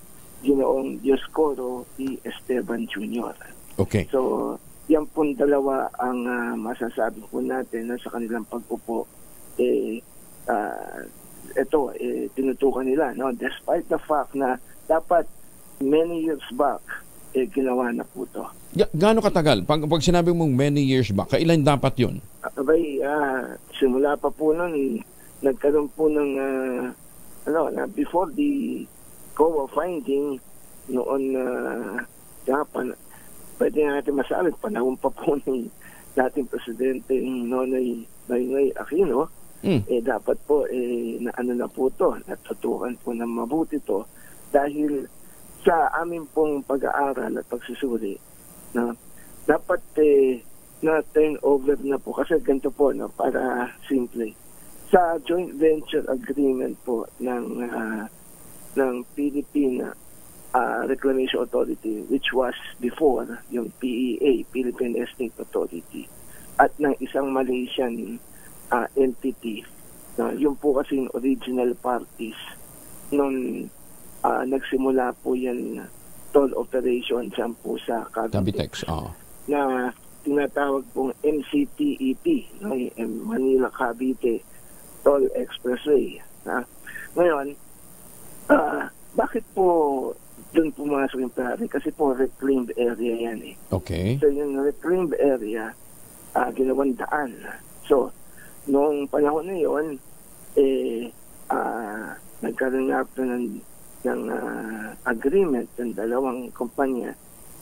Ginoong Dioscoro P. Esteban Jr. Okay. So, yan pong dalawa ang masasabi po natin na sa kanilang pag-upo tinutukan nila, no? Despite the fact na dapat many years back ginawa na po to. Gaano katagal? Pag sinabi mong many years back, kailan dapat yun? Simula pa po nun, nagkaroon po ng before the COA finding, noon pwede natin masabi, panahon pa po ng dating presidente Nonoy Aquino, dapat po na po to, natutukan po ng mabuti to dahil sa amin pong pag-aaral at pagsusuri na dapat na turn over na po kasi ganito po para simple sa joint venture agreement po ng Philippine Reclamation Authority, which was before yung PEA, Philippine Estate Authority, at ng isang Malaysian entity. Yung po kasi original parties nung nagsimula po yan toll operation dyan po sa Cavitex na tinatawag pong MCTEP, Manila Cavite Toll Expressway. Ngayon, bakit po doon pumasok yung pari? Kasi po reclaimed area yan Okay. So yung reclaimed area, ginawang daan. So, noong panahon na yun, nagkaroon na po ng agreement ng dalawang kumpanya,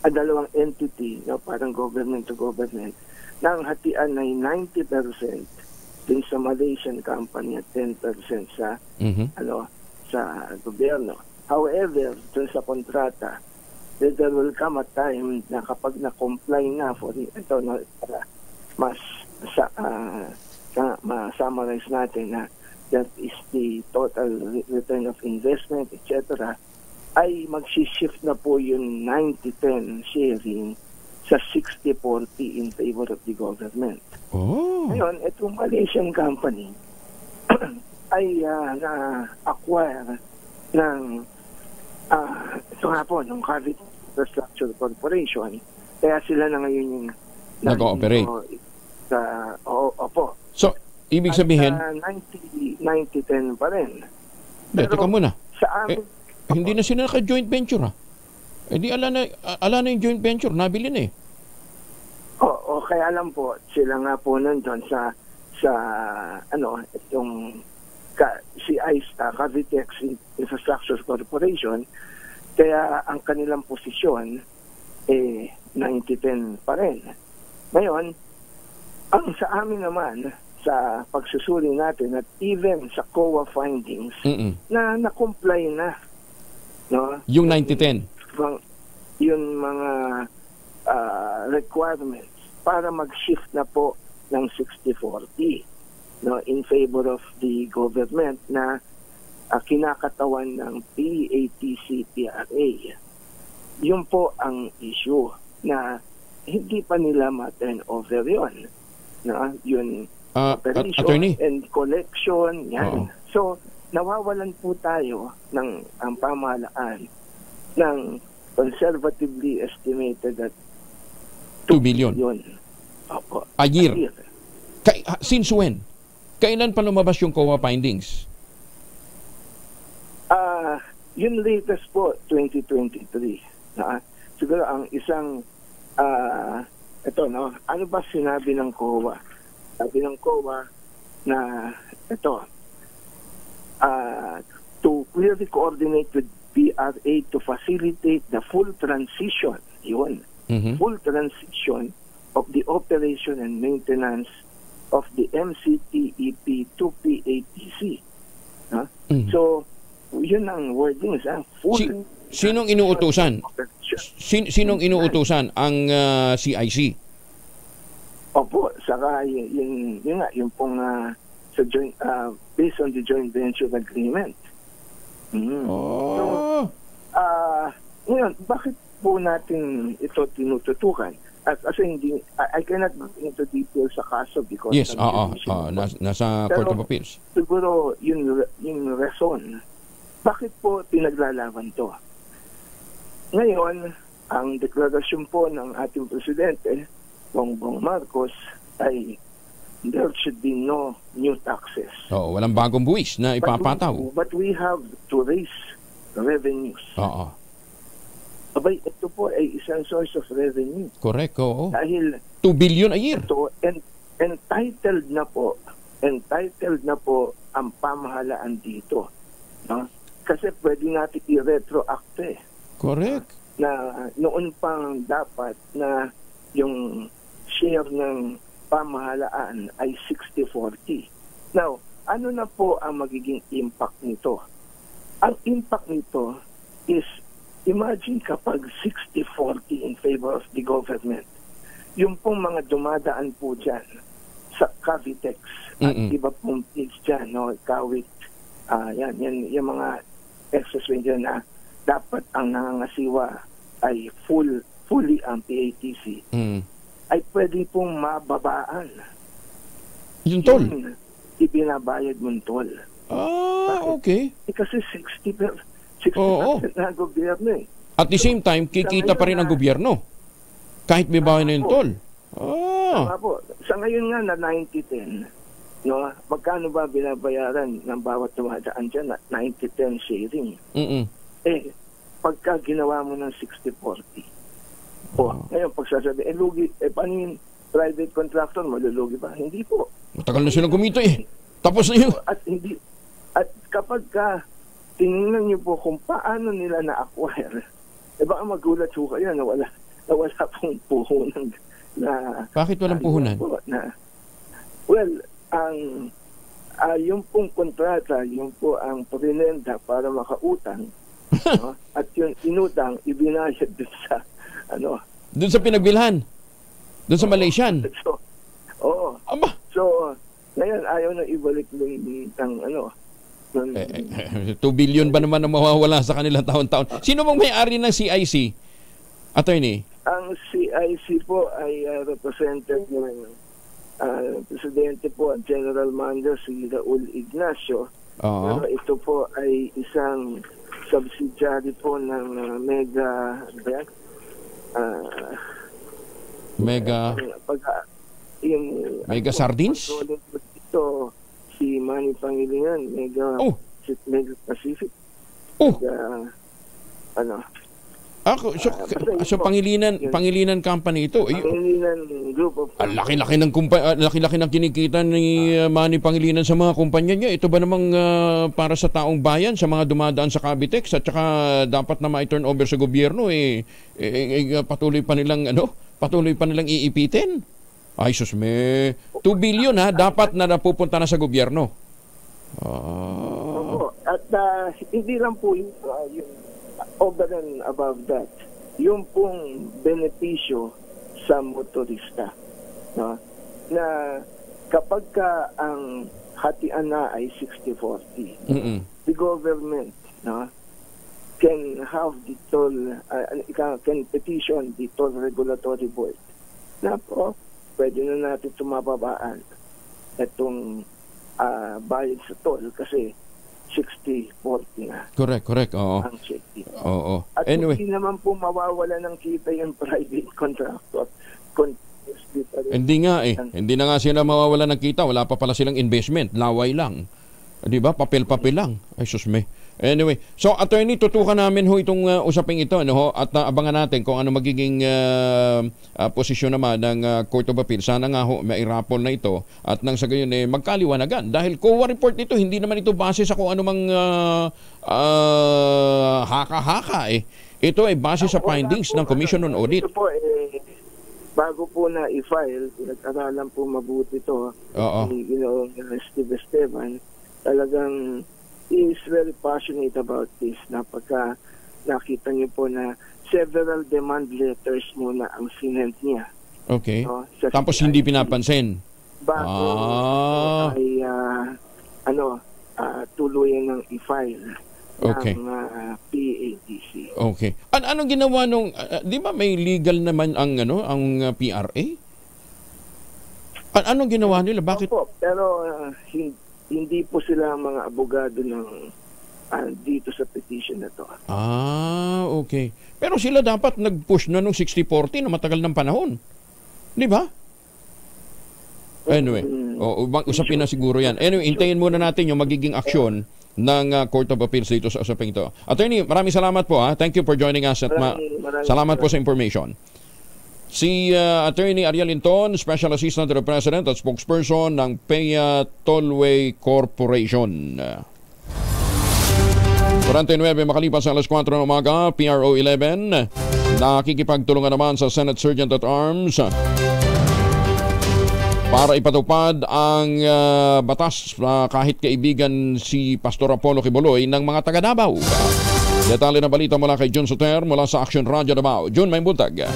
dalawang entity, parang government to government, na ang hatian ay 90% din sa Malaysian company at 10% sa sa gobyerno. However, dun sa kontrata, there will come a time na kapag na-comply na for ito para mas ma-summarize natin na that is the total return of investment, etc., ay mag-shift na po yung 90-10 sharing sa 60-40 in favor of the government. Ngayon, itong Malaysian company ay na-acquire ng ito nga po, ng Cavite Infrastructure Corporation, kaya sila na ngayon yung nag-ooperate. Opo. So, ibig sabihin 90-10 pa rin. Teka muna. Sa amin, hindi na sila naka-joint venture di ala na yung joint venture, nabili na kaya alam po, sila nga po nandun sa itong si Cavite Infrastructure Corporation, kaya ang kanilang posisyon 90-10 pa rin. Ngayon, ang sa amin naman, sa pagsusuri natin at even sa COA findings, na-comply na. No? Yung 90-10? Yung mga requirements para mag-shift na po ng 60-40 in favor of the government na kinakatawan ng PATC-PRA. Yun po ang issue na hindi pa nila ma-turn over yun. Yun operation and collection, yan. So, nawawalan po tayo ng ang pamahalaan ng conservatively estimated at 2 billion. A year. Since when? Kailan pa lumabas yung COA findings? Yung latest po, 2023. Siguro ang isang ano ba sinabi ng COA? Sabi ng COA na to clearly coordinate with PRA to facilitate the full transition, full transition of the operation and maintenance of the MCTEP to PATC. So, yun ang wordings. Full. Sinong inuutusan? Sinong inuutusan? Ang CIC? Opo, saka yun yung pong sa joint, based on the joint venture agreement. So, ngayon, bakit po natin ito tinututukan? Kasi I cannot go into details sa kaso because nasa Court of Appeals. Siguro yung rason, bakit po pinaglalaban to? Ngayon, ang deklarasyon po ng ating presidente, Bongbong Marcos, ay there should be no new taxes. Walang bagong buwis na ipapataw. But we have to raise revenues. Abay, ito po ay isang source of revenue. Correct, oo. Dahil 2 billion a year. Ito, entitled na po ang pamahalaan dito. Kasi pwede natin i-retroact Correct. Na noon pang dapat na yung share ng pamahalaan ay 60-40. Now, ano na po ang magiging impact nito? Ang impact nito is, imagine kapag 60-40 in favor of the government, yung pong mga dumadaan po dyan sa Cavitex at iba pong pigs dyan, no? Kawit, yan, yung mga expressway dyan na dapat ang nangangasiwa ay fully ang PATC, ay pwede pong mababaan. Yung toll? Ibinabayad mong toll. Okay. Kasi 60% na gobyerno eh. At the same time, kikita pa rin ang gobyerno. Kahit may bahay na yung toll. Tama po. Sa ngayon nga na 90-10, no, magkano ba binabayaran ng bawat dumadaan dyan na 90-10 sharing? Pagka ginawa mo ng 60-40, ngayon pagsasabi, lugi, paano yung private contractor, malulugi ba? Hindi po. Matagal na silang kumita eh. Tapos na yun. At kapag tingnan niyo po kung paano nila na-acquire, baka magulat po kayo na wala pong puhunan na... Bakit walang puhunan? Yung pong kontrata, yung po ang prinenda para makautang, no? At yung inutang, ibinayad dun sa, doon sa pinagbilhan? Doon sa Malaysian? Aba! So, ngayon, ayaw na ibalik ng 2 billion ba naman ang mawawala sa kanila taon-taon? Sino bang may-ari ng CIC? Attorney? Ang CIC po ay represented ng Presidente po at General Manager si Raul Ignacio. Pero ito po ay isang subsidiary po ng Mega Sardines? Ito, si Manny Pangilinan, Mega Pacific. So Pangilinan company ito. Pangilinan Group of... Laki-laki ng kinikita ni Manny Pangilinan sa mga kumpanya niya. Ito ba namang para sa taong bayan, sa mga dumadaan sa Cavitex at saka dapat na ma-turn over sa gobyerno patuloy pa nilang iipitin? Ay sus, 2 billion dapat na napupunta na sa gobyerno. At hindi lang po yung over and above that, yung pong benepisyo sa motorista, no? Na kapag ang hatian na ay 60-40, the government, no, can have the toll, can petition the toll regulatory board na po, pwede na natin tumababaan itong bayad sa toll kasi 60-40 na. Correct. Oo. Ang safety. Oo. At Anyway, hindi naman po mawawala ng kita yung private contractor. Hindi nga Hindi na nga sila mawawala ng kita. Wala pa pala silang investment. Laway lang. Di ba? Papel-papel lang. Ay, susme. Anyway, so attorney, tutukan namin ho itong usaping ito, at abangan natin kung ano magiging posisyon naman ng Court of Appeal. Sana nga ho mairapol na ito at nang sa gayon magkaliwanagan. Dahil COA report nito, hindi naman ito base sa kung anumang haka-haka Ito ay base sa findings ng Commission on Audit. Ito po, bago po na i-file, nag-aralan po mabuti ito. Steve Esteban, talagang is very passionate about this. Napagka nakita niyo po na several demand letters muna ang sinend niya. Okay. Tapos hindi pinapansin. Bago ay tuluyan ng i-file ng PATC. Okay. Anong ginawa nung di ba may legal naman ang PRA? Anong ginawa nila? Bakit? Pero hindi po sila mga abogado ng dito sa petition na to. Okay. Pero sila dapat nag-push na nung 60-40 na matagal ng panahon. Di ba? Anyway, usapin na siguro yan. Anyway, hintayin muna natin yung magiging aksyon ng Court of Appeals dito sa usaping ito. Attorney, maraming salamat po. Thank you for joining us. At salamat po sa information. Si Attorney Ariel Linton, Special Assistant to the President at Spokesperson ng PEA Tollway Corporation. 49 makalipas sa alas 4 ng umaga, PRO 11 nakikipagtulungan naman sa Senate Sergeant at Arms para ipatupad ang batas kahit kaibigan si Pastor Apollo Kibuloy ng mga taga Davao. Detalye na balita mula kay Jun Soter mula sa Action Radio Davao. Jun, may buntag.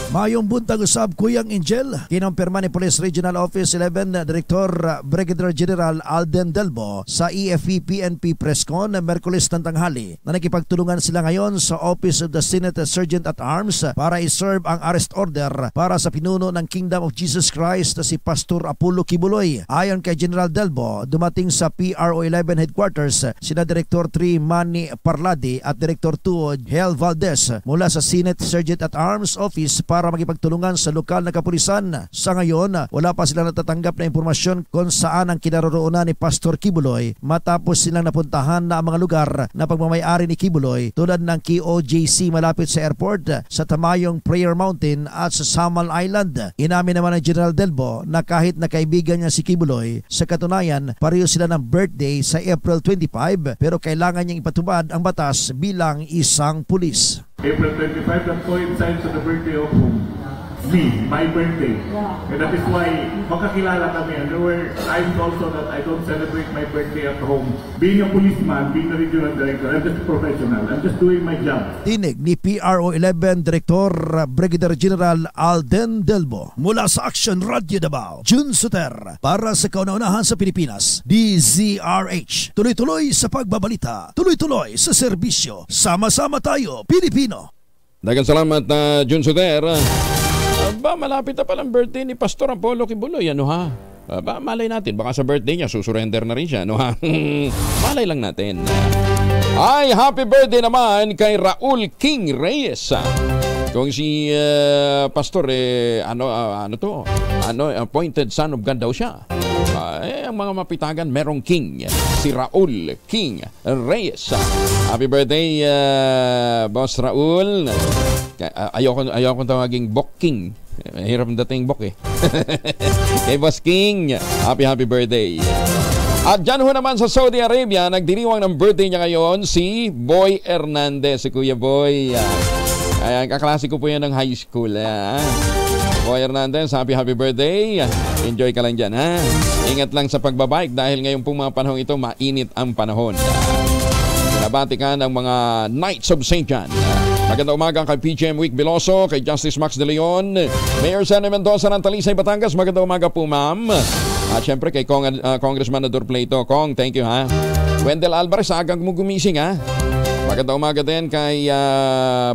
Mayong buntag usab Kuyang Angel, kinompirma ni Police Regional Office 11 Director Brigadier General Alden Delbo sa EFE-PNP Presscon na Merkulis ng tanghali na nakipagtulungan sila ngayon sa Office of the Senate Sergeant at Arms para iserve ang arrest order para sa pinuno ng Kingdom of Jesus Christ na si Pastor Apollo Kibuloy. Ayon kay General Delbo, dumating sa PRO 11 headquarters sina Director 3 Manny Parladi at Director 2 Hel Valdez mula sa Senate Sergeant at Arms Office para makipagtulungan sa lokal na kapulisan. Sa ngayon, wala pa silang natatanggap na impormasyon kung saan ang kinaroroonan ni Pastor Kibuloy matapos silang napuntahan na ang mga lugar na pagmamayari ni Kibuloy tulad ng KOJC malapit sa airport, sa Tamayong Prayer Mountain at sa Samal Island. Inamin naman ng General Delbo na kahit na kaibigan niya si Kibuloy, sa katunayan pareho sila ng birthday sa April 25 pero kailangan niyang ipatubad ang batas bilang isang pulis. April 25, that coincides with the birthday of me, my birthday. And that is why magkakilala kami. And there were times also that I don't celebrate my birthday at home. Being a policeman, being a regional director, I'm just a professional. I'm just doing my job. Tinig ni PRO 11 Director Brigadier General Alden Delbo mula sa Action Radio Davao. Jun Soter para sa kauna-unahan sa Pilipinas. DZRH. Tuloy-tuloy sa pagbabalita. Tuloy-tuloy sa serbisyo. Sama-sama tayo, Pilipino. Daghang salamat na Jun Soter. Malapit na palang birthday ni Pastor Apollo Kibuloy, ano ha? Malay natin, baka sa birthday niya susurrender na rin siya, ano ha? Malay lang natin. Ay, happy birthday naman kay Raul King Reyes. Kung si Pastor appointed son of God daw siya. Ang mga mapitagan merong King, si Raul King Reyes. Happy birthday Boss Raul. Ayoko tawaging Bok King. Hirap dating Bok eh. Kay Boss King, happy birthday. At dyan ho naman sa Saudi Arabia, nagdiriwang ng birthday niya ngayon si Boy Hernandez, si Kuya Boy. Ayan, kaklase ko po yan ng high school. Boy Hernandez, happy birthday. Enjoy ka lang dyan, ha? Ingat lang sa pagbabike dahil ngayon pong mga panahon ito, mainit ang panahon. Nabati ka ng mga Knights of St. John. Magandang umaga kay PGM Week Biloso, kay Justice Max De Leon, Mayor Sene Mendoza ng Talisay, Batangas. Magandang umaga po, ma'am. At syempre kay Congressman Ador Plato. Kong, thank you, ha. Wendell Alvarez, agang mo gumising, ha. Magandang umaga din kay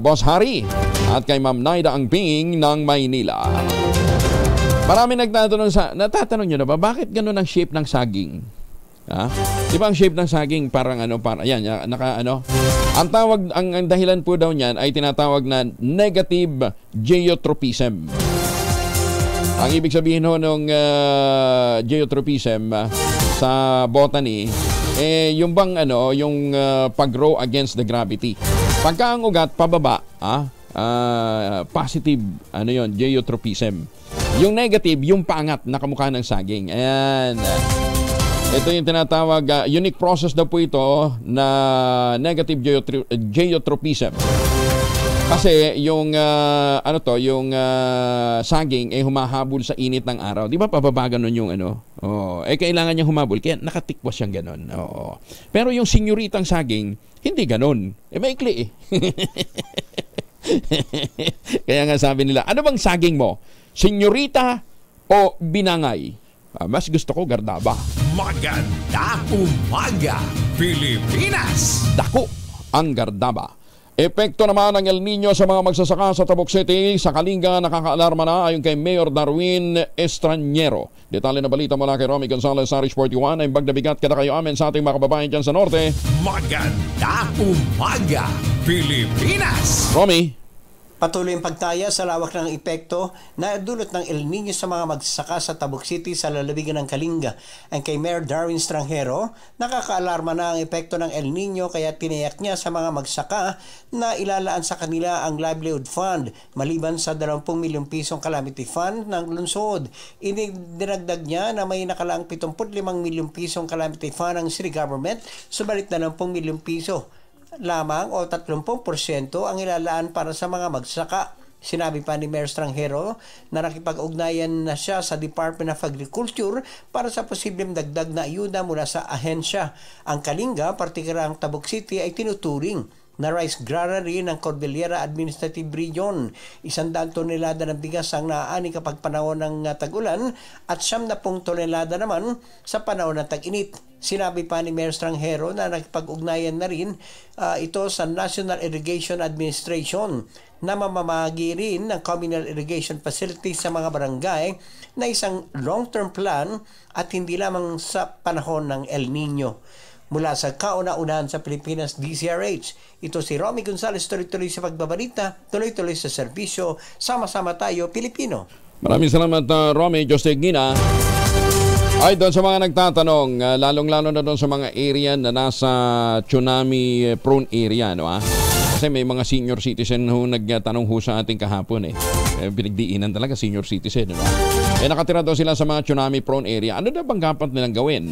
Boss Harry at kay Ma'am Naida Angping ng Maynila. Marami natatanong nyo na ba, bakit ganun ang shape ng saging? Ha? Di ba ang shape ng saging parang ayan, ang dahilan po daw niyan ay tinatawag na negative geotropism. Ang ibig sabihin ho ng geotropism sa botany yung bang yung pag-grow against the gravity. Pagka ang ugat pababa, positive geotropism. Yung negative, yung pangat na kamukha ng saging. Ayan. Ito yung tinatawag, unique process daw po ito na negative geotropism. Kasi yung saging humahabol sa init ng araw. Di ba pababa ganun yung kailangan niyang humabol kaya nakatikwas siyang ganun. Pero yung senyoritang saging, hindi ganun. Maikli eh. Kaya nga sabi nila, ano bang saging mo? Senyorita o binangay? Mas gusto ko gardaba. Maganda umaga, Pilipinas! Dako ang gardaba. Epekto naman ng El Nino sa mga magsasaka sa Tabuk City. Sa Kalinga, nakakaalarma na ayon kay Mayor Darwin Estraniero. Detalye na balita mula kay Romy Gonzalez, Irish 41. Ay bagdabigat kada kayo amin sa ating mga kababayan dyan sa Norte. Maganda umaga, Pilipinas! Romy. Patuloy ang pagtaya sa lawak ng epekto na dulot ng El Nino sa mga magsasaka sa Tabuk City sa lalawigan ng Kalinga. Ang kay Mayor Darwin Estraniero, nakakaalarma na ang epekto ng El Nino kaya tinayak niya sa mga magsasaka na ilalaan sa kanila ang livelihood fund maliban sa 20 milyong pisong calamity fund ng lungsod. Dinagdag niya na may nakalaang 75 milyong pisong calamity fund ng city government, subalit 20 milyong piso lamang o 30% ang ilalaan para sa mga magsaka. Sinabi pa ni Mayor Estranghero na nakipag-ugnayan na siya sa Department of Agriculture para sa posibleng dagdag na ayuda mula sa ahensya. Ang Kalinga, partikular ang Tabuk City, ay tinuturing na rice granary ng Cordillera Administrative Region. 100 tonelada ng bigas ang naaani kapag panahon ng tag-ulan at 70 tonelada naman sa panahon ng tag-init. Sinabi pa ni Mayor Estranghero na nakipag-ugnayan na rin ito sa National Irrigation Administration na mamamagi rin ng communal irrigation facilities sa mga barangay na isang long-term plan at hindi lamang sa panahon ng El Nino. Mula sa kauna-unahan sa Pilipinas, DZRH, ito si Romy Gonzales, tuloy-tuloy sa pagbabalita, tuloy-tuloy sa serbisyo, sama-sama tayo, Pilipino. Maraming salamat, Romy. Jose Gina. Ay, doon sa mga nagtatanong, lalong-lalo na doon sa mga area na nasa tsunami-prone area, no? Kasi may mga senior citizen ho nagtanong ho sa ating kahapon pinagdiinan talaga senior citizen, no? Nakatira daw sila sa mga tsunami-prone area. Ano na bang dapat nilang gawin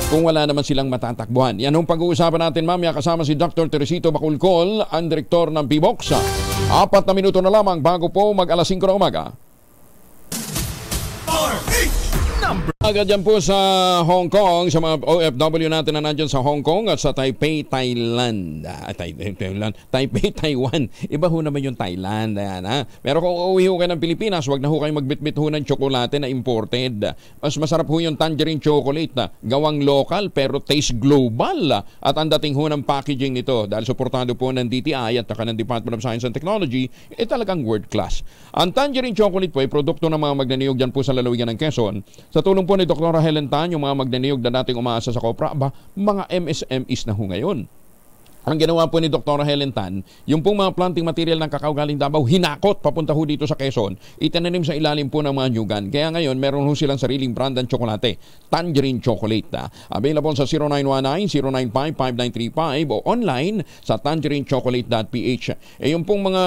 kung wala naman silang matatakbuhan? Yan ang pag-uusapan natin mamaya kasama si Dr. Teresito Baculcol, ang direktor ng PBOX. 4 na minuto na lamang bago po mag-alas 5 na umaga. Agad dyan po sa Hong Kong, sa mga OFW natin na nandyan sa Hong Kong at sa Taipei, Thailand. Taipei, Taiwan. Iba ho naman yung Thailand. Ayan, ha? Pero kung uuwi ho kayo ng Pilipinas, wag na ho kayo magbitbit ho ng tsokolate na imported. Mas masarap ho yung tangerine chocolate na gawang local pero taste global. At ang dating ho ng packaging nito, dahil suportado po ng DTI at ng Department of Science and Technology, talagang world class. Ang tangerine chocolate po ay produkto ng mga magnaniyog dyan po sa lalawigan ng Quezon. Sa tulong po ni Dr. Helen Tan, yung mga magnaniyog na dating umaasa sa Kopra, mga MSMEs na ho ngayon. Ang ginawa po ni Dr. Helen Tan, yung pong mga planting material ng kakao galing Davao, hinakot papunta ho dito sa Quezon, itinanim sa ilalim po ng mga nyugan. Kaya ngayon, meron ho silang sariling brand ng tsokolate, Tangerine Chocolate. Available sa 0919-095-5935 o online sa tangerinechocolate.ph. Yung pong mga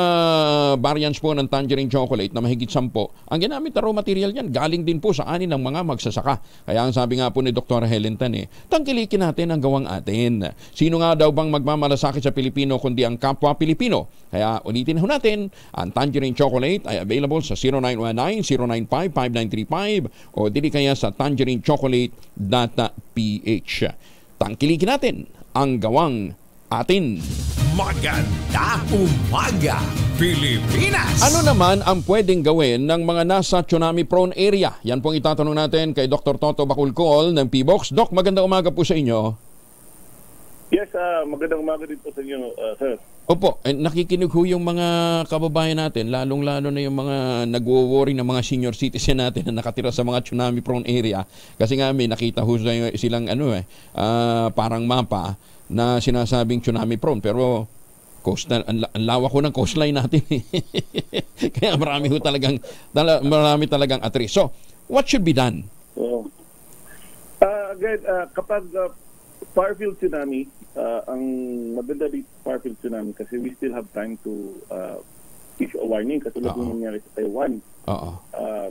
variants po ng Tangerine Chocolate na mahigit 10, ang ginamit na raw material yan, galing din po sa ani ng mga magsasaka. Kaya ang sabi nga po ni Dr. Helen Tan, tangkilikin natin ang gawang atin. Sino nga daw bang magmamalasakit sa Pilipino kundi ang kapwa Pilipino? Kaya ulitin ho natin, ang Tangerine Chocolate ay available sa 0919-095-5935 o dili kaya sa tangerinechocolate.ph. Tangkilikin natin ang gawang atin. Maganda umaga, Pilipinas! Ano naman ang pwedeng gawin ng mga nasa tsunami-prone area? Yan pong itatanong natin kay Dr. Toto Baculcol ng PBOX. Doc, magandang umaga po sa inyo. Yes, magandang umaga din po sa inyo, sir. Opo, nakikinig ho yung mga kababayan natin, lalong-lalo na yung mga nagwo-worry na mga senior citizen natin na nakatira sa mga tsunami-prone area. Kasi nga may nakita ho silang parang mapa na sinasabing tsunami-prone. Pero coastal, ang lawak ho ng coastline natin. Kaya marami talagang atris. So, what should be done? Again, kapag Fairfield tsunami, ang maganda dito Fairfield tsunami kasi we still have time to issue a warning katulad ng nangyari sa Taiwan.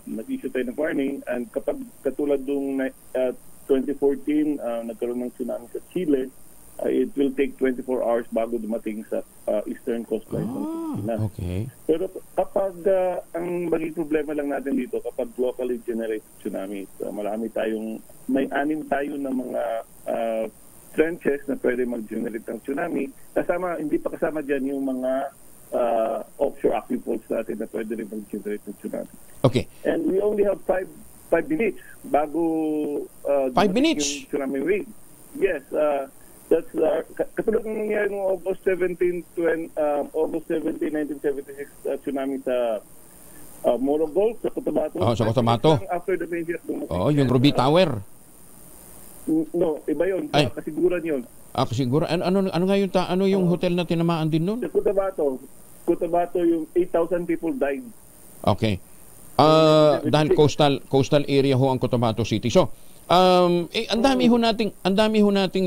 Nag-issue tayo ng warning and kapag katulad ng 2014 nagkaroon ng tsunami sa Chile, it will take 24 hours bago dumating sa eastern coastline ng Pilipinas. Okay. Pero kapag ang maging problema lang natin dito kapag locally generated tsunami, marami tayong may 6 tayo na mga trenches na pwede mag-generate ng tsunami. Hindi pa kasama dyan yung mga offshore aquifers natin na pwede rin mag-generate ng tsunami. Okay. And we only have 5 minutes bago 5 minutes? Yung tsunami wave. Yes. That's katulad ng nangyari noong August 17, 1976 tsunami sa Morogol, sa Cotabato. Sa Cotabato. After the major. Yung Ruby Tower. No, iba yun. Kasiguran yun. Kasiguran. Ano nga yung yung hotel na tinamaan din nun? Sa Cotabato yung 8,000 people died. Okay. Dahil coastal area ho ang Cotabato City. So, ang dami ho nating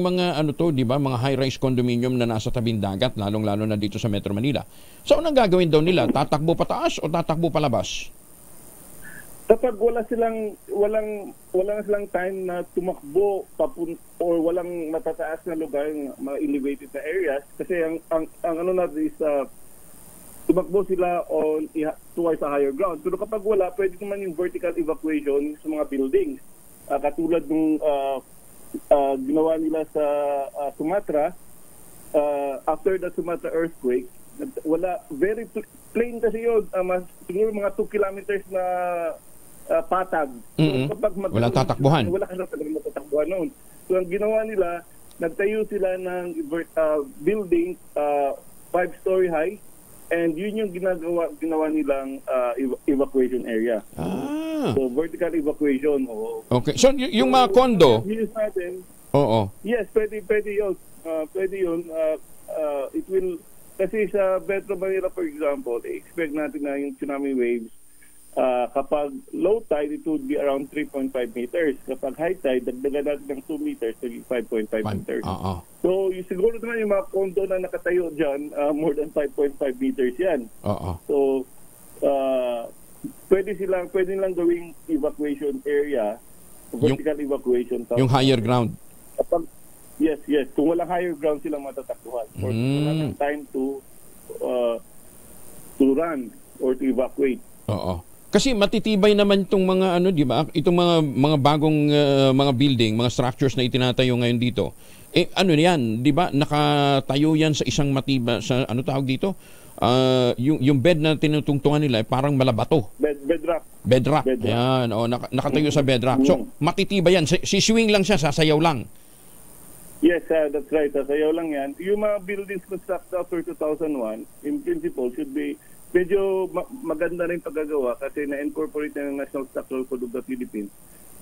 mga di ba, mga high-rise condominium na nasa tabing dagat, lalong-lalo na dito sa Metro Manila. So, anong gagawin daw nila? Tatakbo pataas o tatakbo palabas? Kapag wala silang time na tumakbo or walang matataas na lugar, mga elevated na areas, kasi ang ano natin is tumakbo sila towards a higher ground. Pero kapag wala, pwede naman yung vertical evacuation sa mga buildings. Katulad ng ginawa nila sa Sumatra, after the Sumatra earthquake, wala, very plain kasi yun, siguro mga 2 kilometers na patag. So, kapag walang tatakbuhan. Wala ka na talagang matatakbuhan noon. So ang ginawa nila, nagtayo sila ng building 5-story high, and yun yung ginawa nilang evacuation area. So vertical evacuation. Okay. So yung mga condo, yes, pwede yun. Pwede yun. It will, kasi sa Metro Manila, for example, expect natin na yung tsunami waves, kapag low tide, it would be around 3.5 meters. Kapag high tide, dagdagan natin ng 2 meters, 5.5 meters. So, siguro naman yung mga condo na nakatayo dyan, more than 5.5 meters yan. So, pwede nilang gawing evacuation area, vertical evacuation. Yung higher ground. Yes. Kung walang higher ground silang matatakbuhan. Or walang time to run or to evacuate. Kasi matitibay naman itong mga di ba? Itong mga bagong mga building, mga structures na itinatayo ngayon dito. Yan, di ba? Nakatayo yan sa isang matibay, sa tawag dito? Yung bed na tinutungtungan nila parang malabato. Bedrock. Yan, nakatayo sa bedrock. So, matitibay yan. Siswing lang siya, sasayaw lang. Yes, that's right. Sasayaw lang yan. Yung mga buildings constructed after 2001, in principle, should be medyo maganda rin paggagawa kasi na-incorporate na ng National Structural Code of the Philippines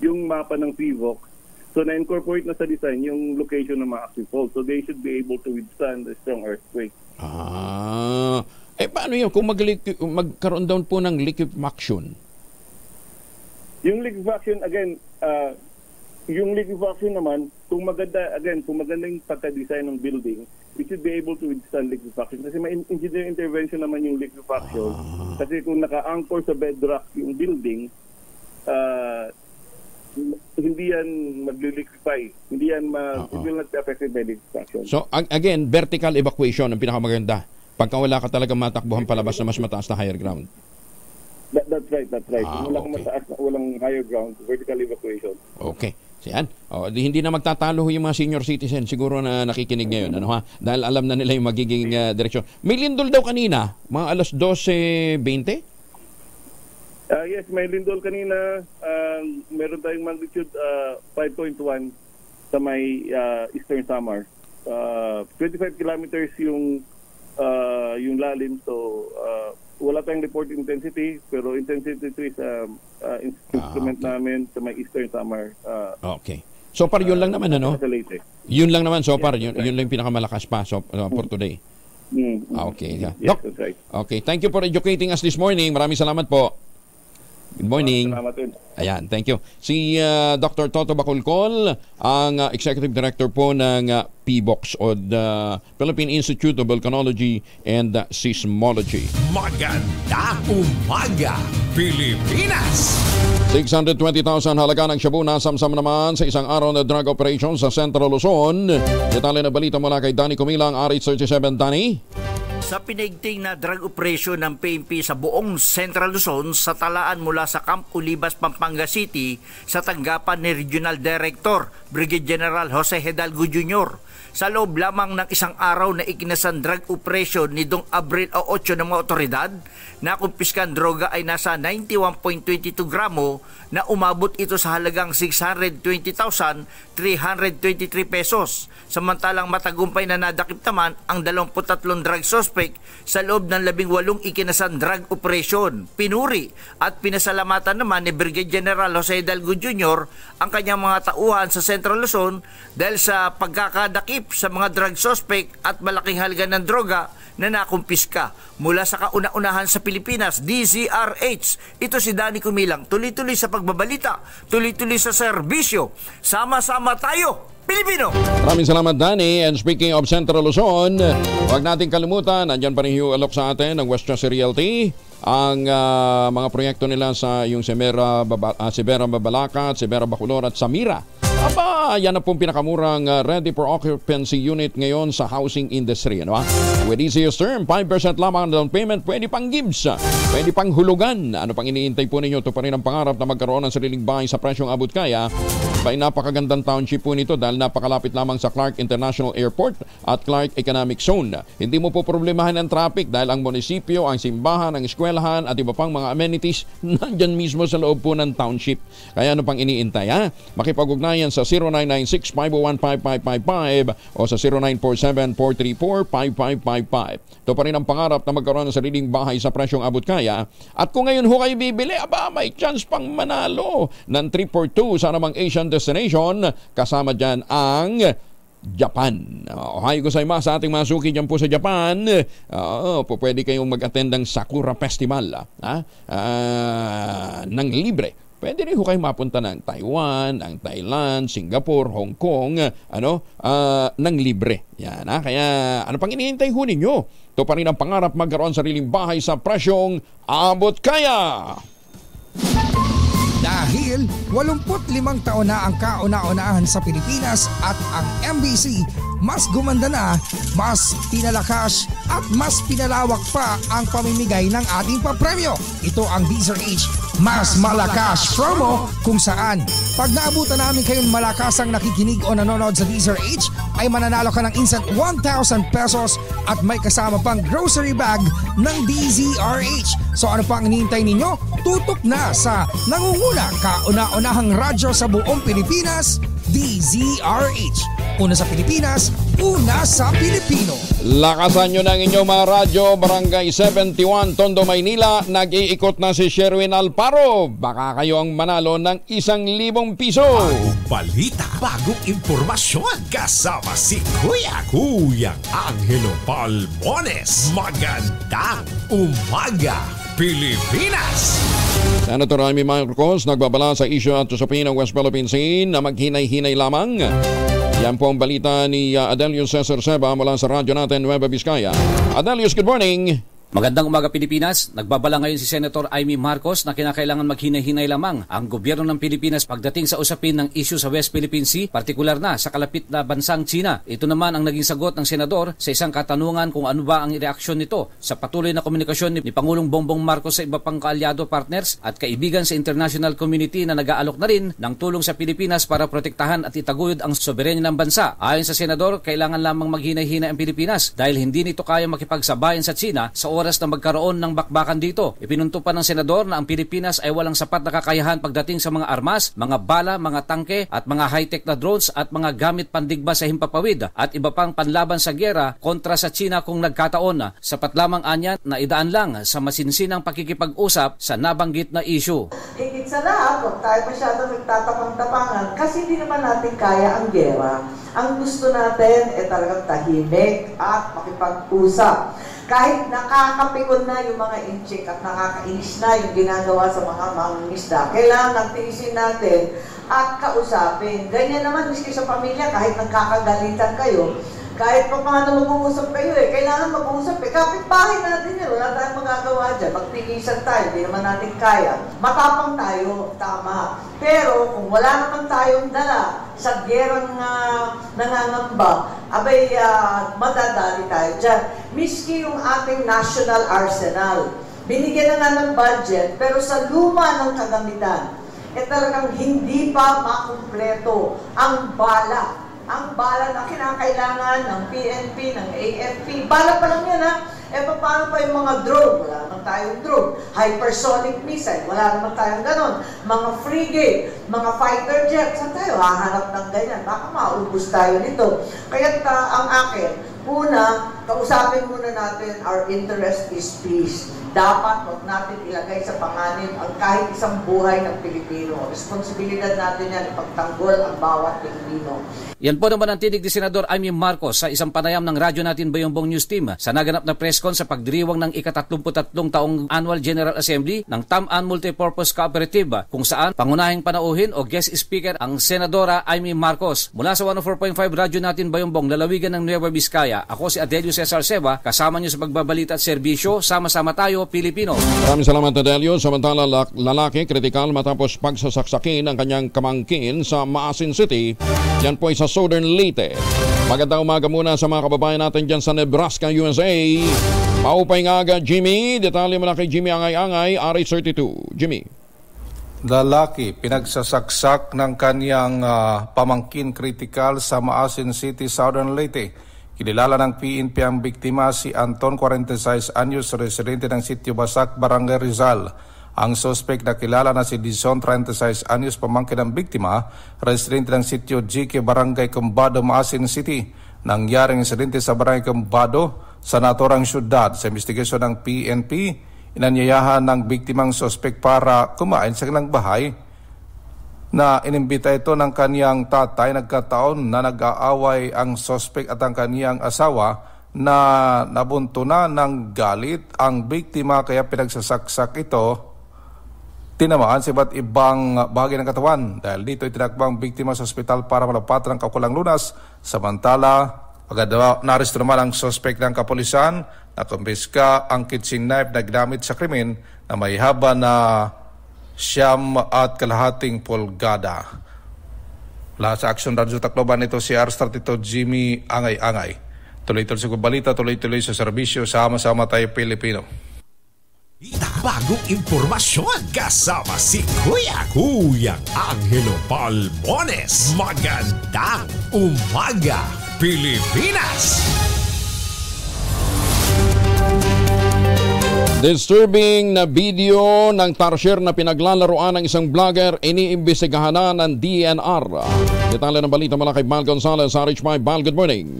yung mapa ng PVOC. So na-incorporate na sa design yung location ng mga active faults. So they should be able to withstand a strong earthquake. Paano yun? Kung magkaroon down po ng liquefaction? Yung liquefaction, again, yung liquefaction naman, kung maganda yung pagka-design ng building, we should be able to withstand liquefaction. Kasi may engineering intervention naman yung liquefaction. Kasi kung naka-anchor sa bedrock yung building, hindi yan mag-liquefy. Hindi yan it will not be affected by liquefaction. So, again, vertical evacuation ang pinakamaganda. Pagka wala ka talaga matakbuhan palabas na mas mataas na higher ground. That's right. Kung wala kang mataas na walang higher ground, vertical evacuation. Okay. Yan. Hindi na magtatalo yung mga senior citizen siguro na nakikinig ngayon. Dahil alam na nila yung magiging direksyon. May lindol daw kanina, mga alas 12:20? Yes, may lindol kanina. Meron tayong magnitude 5.1 sa may Eastern Samar. 25 kilometers yung lalim. So, wala tayong report intensity, pero intensity 3 sa instrument namin sa may Eastern Samar. Okay. So far, yun lang naman, Yun lang naman, so far. Yun lang yung pinakamalakas pa for today. Okay. Yes, that's right. Okay, thank you for educating us this morning. Maraming salamat po. Good morning. Salamat din. Ayan, thank you. Si Dr. Toto Bacolcol, ang Executive Director po ng PVOC o the Philippine Institute of Volcanology and Seismology. Maganda umaga, Pilipinas! 620,000 halaga ng shabu na samsam naman sa isang araw na drug operation sa Central Luzon. Detalye na balita mula kay Danny Comilang, RH37. Danny? Sa pinaigting na drug operation ng PNP sa buong Central Luzon sa talaan mula sa Camp Olivas, Pampanga City sa tanggapan ni Regional Director Brigadier General Jose Hidalgo Jr. Sa loob lamang ng isang araw na ikinasan drug operation ni Dong Abril 8 ng mga otoridad, nakumpiskan droga ay nasa 91.22 gramo na umabot ito sa halagang 620,323 pesos. Samantalang matagumpay na nadakip naman ang 23 drug suspect sa loob ng 18 ikinasan drug operation. Pinuri at pinasalamatan naman ni Brigadier General Jose Hidalgo Jr. ang kanyang mga tauhan sa Central Luzon dahil sa pagkakadakip sa mga drug suspect at malaking halaga ng droga na nakumpiska. Mula sa kauna-unahan sa Pilipinas, DZRH, ito si Danny Comilang. Tuloy-tuloy sa pagbabalita, tuloy-tuloy sa serbisyo. Sama-sama tayo, Pilipino! Maraming salamat, Danny. And speaking of Central Luzon, huwag nating kalimutan, nandyan pa rin Hugh Alok sa atin ng West Chelsea Realty. ang mga proyekto nila sa yung Sibera Babalacat, Sibera Bacolod at Samira. Aba, yan na pong pinakamurang ready for occupancy unit ngayon sa housing industry. Ano? With easiest term, 5% lamang down payment, pwede pang gives, pwede pang hulugan. Ano pang iniintay po ninyo? Ito pa rin ang pangarap na magkaroon ng sariling bahay sa presyong abot kaya. Ay napakagandang township po nito dahil napakalapit lamang sa Clark International Airport at Clark Economic Zone. Hindi mo po problemahan ang traffic dahil ang munisipyo, ang simbahan, ang eskwelahan at iba pang mga amenities nandyan mismo sa loob po ng township. Kaya ano pang iniintay, ha? Makipag-ugnayan sa 0996-501-5555 o sa 0947-434-5555. Ito pa rin ang pangarap na magkaroon ng sariling bahay sa presyong abot kaya. At kung ngayon ho kayo bibili, aba, may chance pang manalo ng 342 sa namang Asian destination. Kasama dyan ang Japan. Ohayo gozaimasu sa ating mga suki dyan po sa Japan. Pwede kayong mag-attend ng Sakura Festival ng libre. Pwede rin ho kayo mapunta ng Taiwan, ang Thailand, Singapore, Hong Kong, ng libre. Yan, Kaya ano pang inihintay ho ninyo? Ito pa rin ang pangarap magkaroon sariling bahay sa presyong abot kaya. Dahil 85 taon na ang kauna-unahan sa Pilipinas at ang MBC mas gumanda na, mas pinalakas at mas pinalawak pa ang pamimigay ng ating papremyo. Ito ang DZRH Mas Malakas Promo kung saan pag naabutan namin kayong malakasang nakikinig o nanonood sa DZRH ay mananalo ka ng instant 1,000 pesos at may kasama pang grocery bag ng DZRH. So ano pang hinihintay ninyo? Tutok na sa nangunguna kauna-unahang radyo sa buong Pilipinas, DZRH. Una sa Pilipinas, una sa Pilipino. Lakasan nyo ng inyong mga radyo. Barangay 71, Tondo, Maynila. Nag-iikot na si Sherwin Alparo. Baka kayo ang manalo ng 1,000 piso. Bagong balita, bagong impormasyon. Kasama si Kuyang Angelo Palmones. Magandang umaga, Pilipinas! Senator Amy Marcos nagbabala sa issue at usapin ng West Philippine Sea na maghinay-hinay lamang. Yan po ang balita ni Adelius Cesar Seba mula sa radyo natin Nueva Vizcaya. Adelius, good morning! Magandang umaga Pilipinas. Nagbabala ngayon si Senator Amy Marcos na kinakailangan maghinay-hinay lamang ang gobyerno ng Pilipinas pagdating sa usapin ng issue sa West Philippine Sea, partikular na sa kalapit na bansang China. Ito naman ang naging sagot ng Senador sa isang katanungan kung ano ba ang reaksyon nito sa patuloy na komunikasyon ni Pangulong Bongbong Marcos sa iba pang kaalyado, partners at kaibigan sa international community na nag-aalok na rin ng tulong sa Pilipinas para protektahan at itaguyod ang soberenya ng bansa. Ayon sa Senador, kailangan lamang maghinay-hinay ang Pilipinas dahil hindi nito kaya makipagsabayan sa China sa oras na magkaroon ng bakbakan dito. Ipinunto pa ng Senador na ang Pilipinas ay walang sapat na kakayahan pagdating sa mga armas, mga bala, mga tangke at mga high-tech na drones at mga gamit pandigma sa himpapawid at iba pang panlaban sa gyera kontra sa China kung nagkataon. Sapat lamang anya na idaan lang sa masinsinang pakikipag-usap sa nabanggit na issue. Higit sa lahat, huwag tayo masyadong nagtatapang-tapangan kasi hindi naman natin kaya ang gyera. Ang gusto natin ay talagang tahimik at makipag-usap. Kahit nakakapikon na yung mga inchik at nakakainis na yung ginagawa sa mga mangingisda, kailangan tiisin natin at kausapin. Ganyan naman, miski sa pamilya, kahit nagkakagalitan kayo, kahit pa paano mag-uusap kayo kailangan mag-uusap Kapit-bahay natin yan, wala tayong magagawa dyan. Magpilisan tayo, hindi naman natin kaya. Matapang tayo, tama. Pero kung wala naman tayong dala sa gyerang nangangamba, abay madadali tayo dyan. Miski yung ating national arsenal, binigyan na nga ng budget, pero sa luma ng kagamitan, talagang hindi pa makumpleto ang bala. Ang bala na kinakailangan ng PNP, ng AFP. Bala pa lang yan, paano pa yung mga drone? Wala naman tayong drone. Hypersonic missile, wala naman tayong ganon. Mga frigate, mga fighter jet, saan tayo hahanap ng ganyan? Baka maubos tayo nito. Kaya ang akin, una, kausapin muna natin, our interest is peace. Dapat huwag natin ilagay sa panganib ang kahit isang buhay ng Pilipino. Responsibilidad natin yan, ipagtanggol ang bawat Pilipino. Yan po naman ang tinig ni Senador Amy Marcos sa isang panayam ng radyo natin Bayongbong News Team sa naganap na press con sa pagdiriwang ng ika-33 taong Annual General Assembly ng Tam-An Multipurpose Cooperative kung saan pangunahing panauhin o guest speaker ang Senadora Amy Marcos. Mula sa 104.5 radyo natin Bayongbong, lalawigan ng Nueva Vizcaya, ako si Adelio Cesar Seba, kasama nyo sa pagbabalita at serbisyo. Sama-sama tayo, Pilipino. Maraming salamat, Adelio. Samantala, lalaki kritikal matapos pagsasaksakin ang kanyang kamangkin sa Maasin City. Yan po ay sa Southern Leyte. Magandang umaga muna sa mga kababayan natin dyan sa Nebraska, USA. Maupay nga agad, Jimmy. Detalye mo na kay Jimmy Angay-Angay, RH32. Jimmy. Lalaki pinagsasaksak ng kanyang pamangkin kritikal sa Maasin City, Southern Leyte. Kinilala ng PNP ang biktima si Anton, 46 anyos, residente ng Sitio Basak, Barangay Rizal. Ang suspect na kilala na si Dizon, 36 anyos, pamangkin ng biktima, residente ng Sitio GK, Barangay Combado, Maasin City. Nangyaring insidente sa Barangay Combado sa naturang syudad. Sa investigasyon ng PNP, inanyayahan ng biktimang suspect para kumain sa kanilang bahay na inimbita ito ng kaniyang tatay. Nagkataon na nag-aaway ang suspect at ang kaniyang asawa na nabunto na ng galit ang biktima kaya pinagsasaksak ito. Tinamaan sa iba't ibang bahagi ng katawan. Dahil dito itinakbang biktima sa ospital para malapatan ng kakulang lunas. Samantala, agad na-aresto naman ang suspect ng kapulisan. Nakumpiska ang kitchen knife na ginamit sa krimen na may haba na 9 at kalahating pulgada. Lahat sa Action Radio Tacloban, ito si R32 Jimmy Angay-Angay. Tuloy-tuloy sa balita, tuloy-tuloy sa serbisyo, sama-sama tayo Pilipino. Bagong impormasyon kasama si Kuyang Angelo Palmones. Magandang umaga, Pilipinas! Disturbing na video ng tarsier na pinaglalaroan ng isang vlogger iniimbestigahan na ng DNR. Detalye ng balita mula kay Val Gonzalez sa RH5. Val, good morning.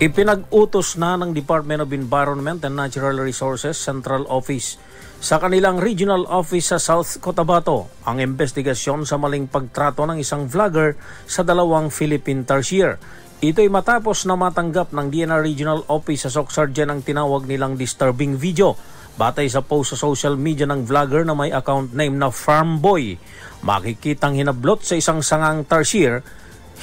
Ipinag-utos na ng Department of Environment and Natural Resources Central Office sa kanilang regional office sa South Cotabato ang investigasyon sa maling pagtrato ng isang vlogger sa 2 Philippine tarsier. Ito'y matapos na matanggap ng DNR Regional Office sa Soxargen ang tinawag nilang disturbing video. Batay sa post sa social media ng vlogger na may account name na Farmboy, makikitang hinablot sa isang sangang tarsier,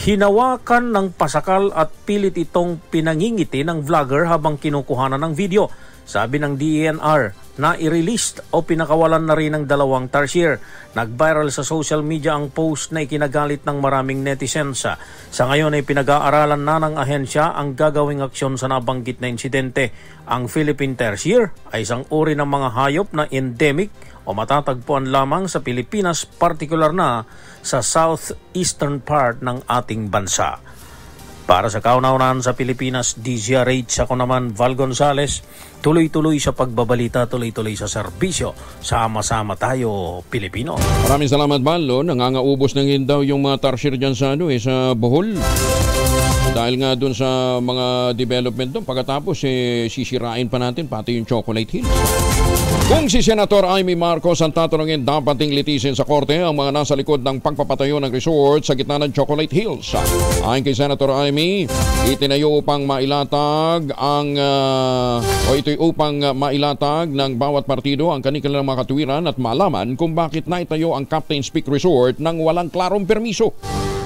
hinawakan ng pasakal at pilit itong pinangingiti ng vlogger habang kinukuhanan ng video. Sabi ng DENR na i-release o pinakawalan na rin ng 2 tarsier. Nag-viral sa social media ang post na ikinagalit ng maraming netizens. Sa ngayon ay pinag-aaralan na ng ahensya ang gagawing aksyon sa nabanggit na insidente. Ang Philippine tarsier ay isang uri ng mga hayop na endemic o matatagpuan lamang sa Pilipinas, partikular na sa southeastern part ng ating bansa. Para sa kauna-unahan sa Pilipinas, DZRH, ako naman Val Gonzalez, tuloy-tuloy sa pagbabalita, tuloy-tuloy sa serbisyo. Sama-sama tayo, Pilipino. Maraming salamat, Val. Nangangaubos na rin daw yung mga tarsier dyan sa, sa Bohol. Dahil nga dun sa mga development doon, pagkatapos sisirain pa natin pati yung Chocolate Hills. Kung si Senator Amy Marcos ang tatanungin, dapat ding litisin sa korte ang mga nasa likod ng pagpapatayo ng resort sa gitna ng Chocolate Hills. Ayon kay Senator Amy, itinayo upang mailatag ito'y upang mailatag ng bawat partido ang kanilang mga katuwiran at malaman kung bakit naitayo ang Captain's Peak Resort nang walang klarong permiso.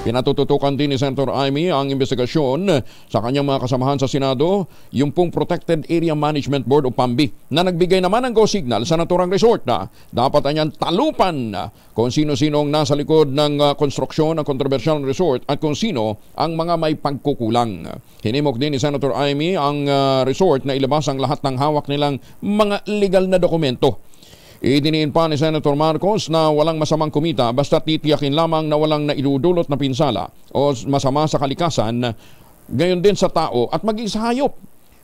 Pinatututukan din ni Senator Amy ang investigasyon sa kanyang mga kasamahan sa Senado, yung pong Protected Area Management Board o PAMBI, na nagbigay naman ng go signal sa naturang resort na dapat anyang talupan kung sino-sino ang nasa likod ng konstruksyon ng kontrobersyal resort at kung sino ang mga may pagkukulang. Hinimok din ni Senator Amy ang resort na ilabas ang lahat ng hawak nilang mga legal na dokumento. Idiniin pa ni Senator Marcos na walang masamang kumita basta titiyakin lamang na walang naidudulot na pinsala o masama sa kalikasan, gayon din sa tao at maging sa hayop.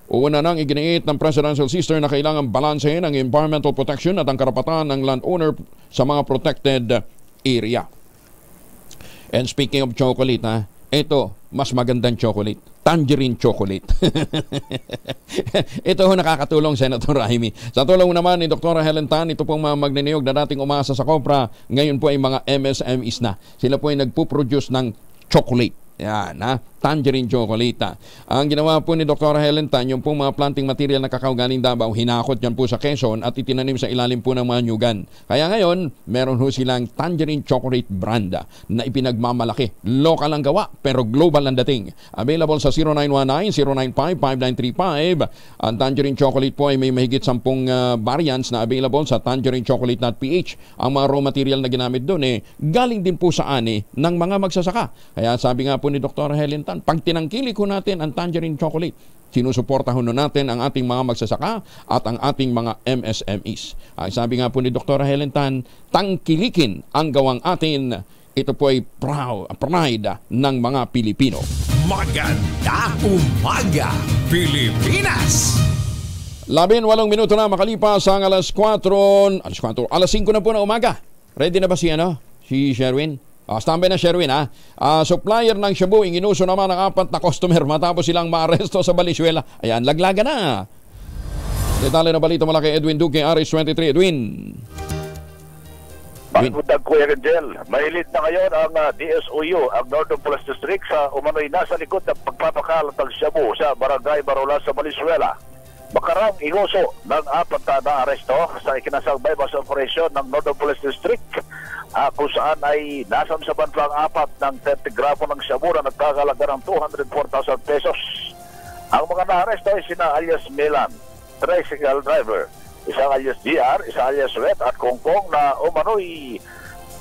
Una nang iginiit ng Presidential Sister na kailangan balansehin ang environmental protection at ang karapatan ng landowner sa mga protected area. And speaking of chocolate, ito, mas magandang chocolate. Tangerine chocolate. Ito ho nakakatulong, Senator Amy. Sa tulong naman ni Dr. Helen Tan, ito pong mga magniniyog na dating umasa sa Copra, ngayon po ay mga MSMEs na. Sila po ay nagpo-produce ng chocolate. Yan, tangerine chocolate. Ang ginawa po ni Dr. Helen Tan, yung pong mga planting material na kakao galing Davao, hinakot yan po sa Quezon at itinanim sa ilalim po ng mga nyugan. Kaya ngayon, meron ho silang tangerine chocolate brand na ipinagmamalaki. Local ang gawa, pero global ang dating. Available sa 0919-095-5935. Ang tangerine chocolate po ay may mahigit 10 variants na available sa tangerinchocolate.ph. Ang mga raw material na ginamit doon galing din po sa ani ng mga magsasaka. Kaya sabi nga po ni Dr. Helen Tan, pag tinangkili ko natin ang tangerine chocolate, sinusuportahan natin ang ating mga magsasaka at ang ating mga MSMEs. Ay sabi nga po ni Dr. Helen Tan, tangkilikin ang gawang atin. Ito po ay pride ng mga Pilipino. Magandang umaga, Pilipinas! 18 minuto na makalipas ang alas 5 na po na umaga. Ready na ba si Sherwin? Standby na Sherwin ha. Supplier ng Shabu, inuso naman ang 4 na customer matapos silang maaresto sa Valenzuela. Ayan, laglaga na. Detalye na balita mula kay Edwin Duque, RH23. Edwin. Pagpundag Kuya Angel, mahilit na ngayon ang DSOU, ang Northern Police District sa umano'y nasa likod ng pagpapakalat ng Shabu sa Barangay Barola sa Valenzuela. Makarang inuso ng 4 na aresto sa ikinasang bypass operation ng Northern Police District kung saan ay nasamsaban lang 4 ng 30 gramo ng Shabu na nagkakalaga ng 204,000 pesos. Ang mga naaresto ay sina alias Milan, tricycle driver, isang alias GR, isang alias Red at Kongkong na umano'y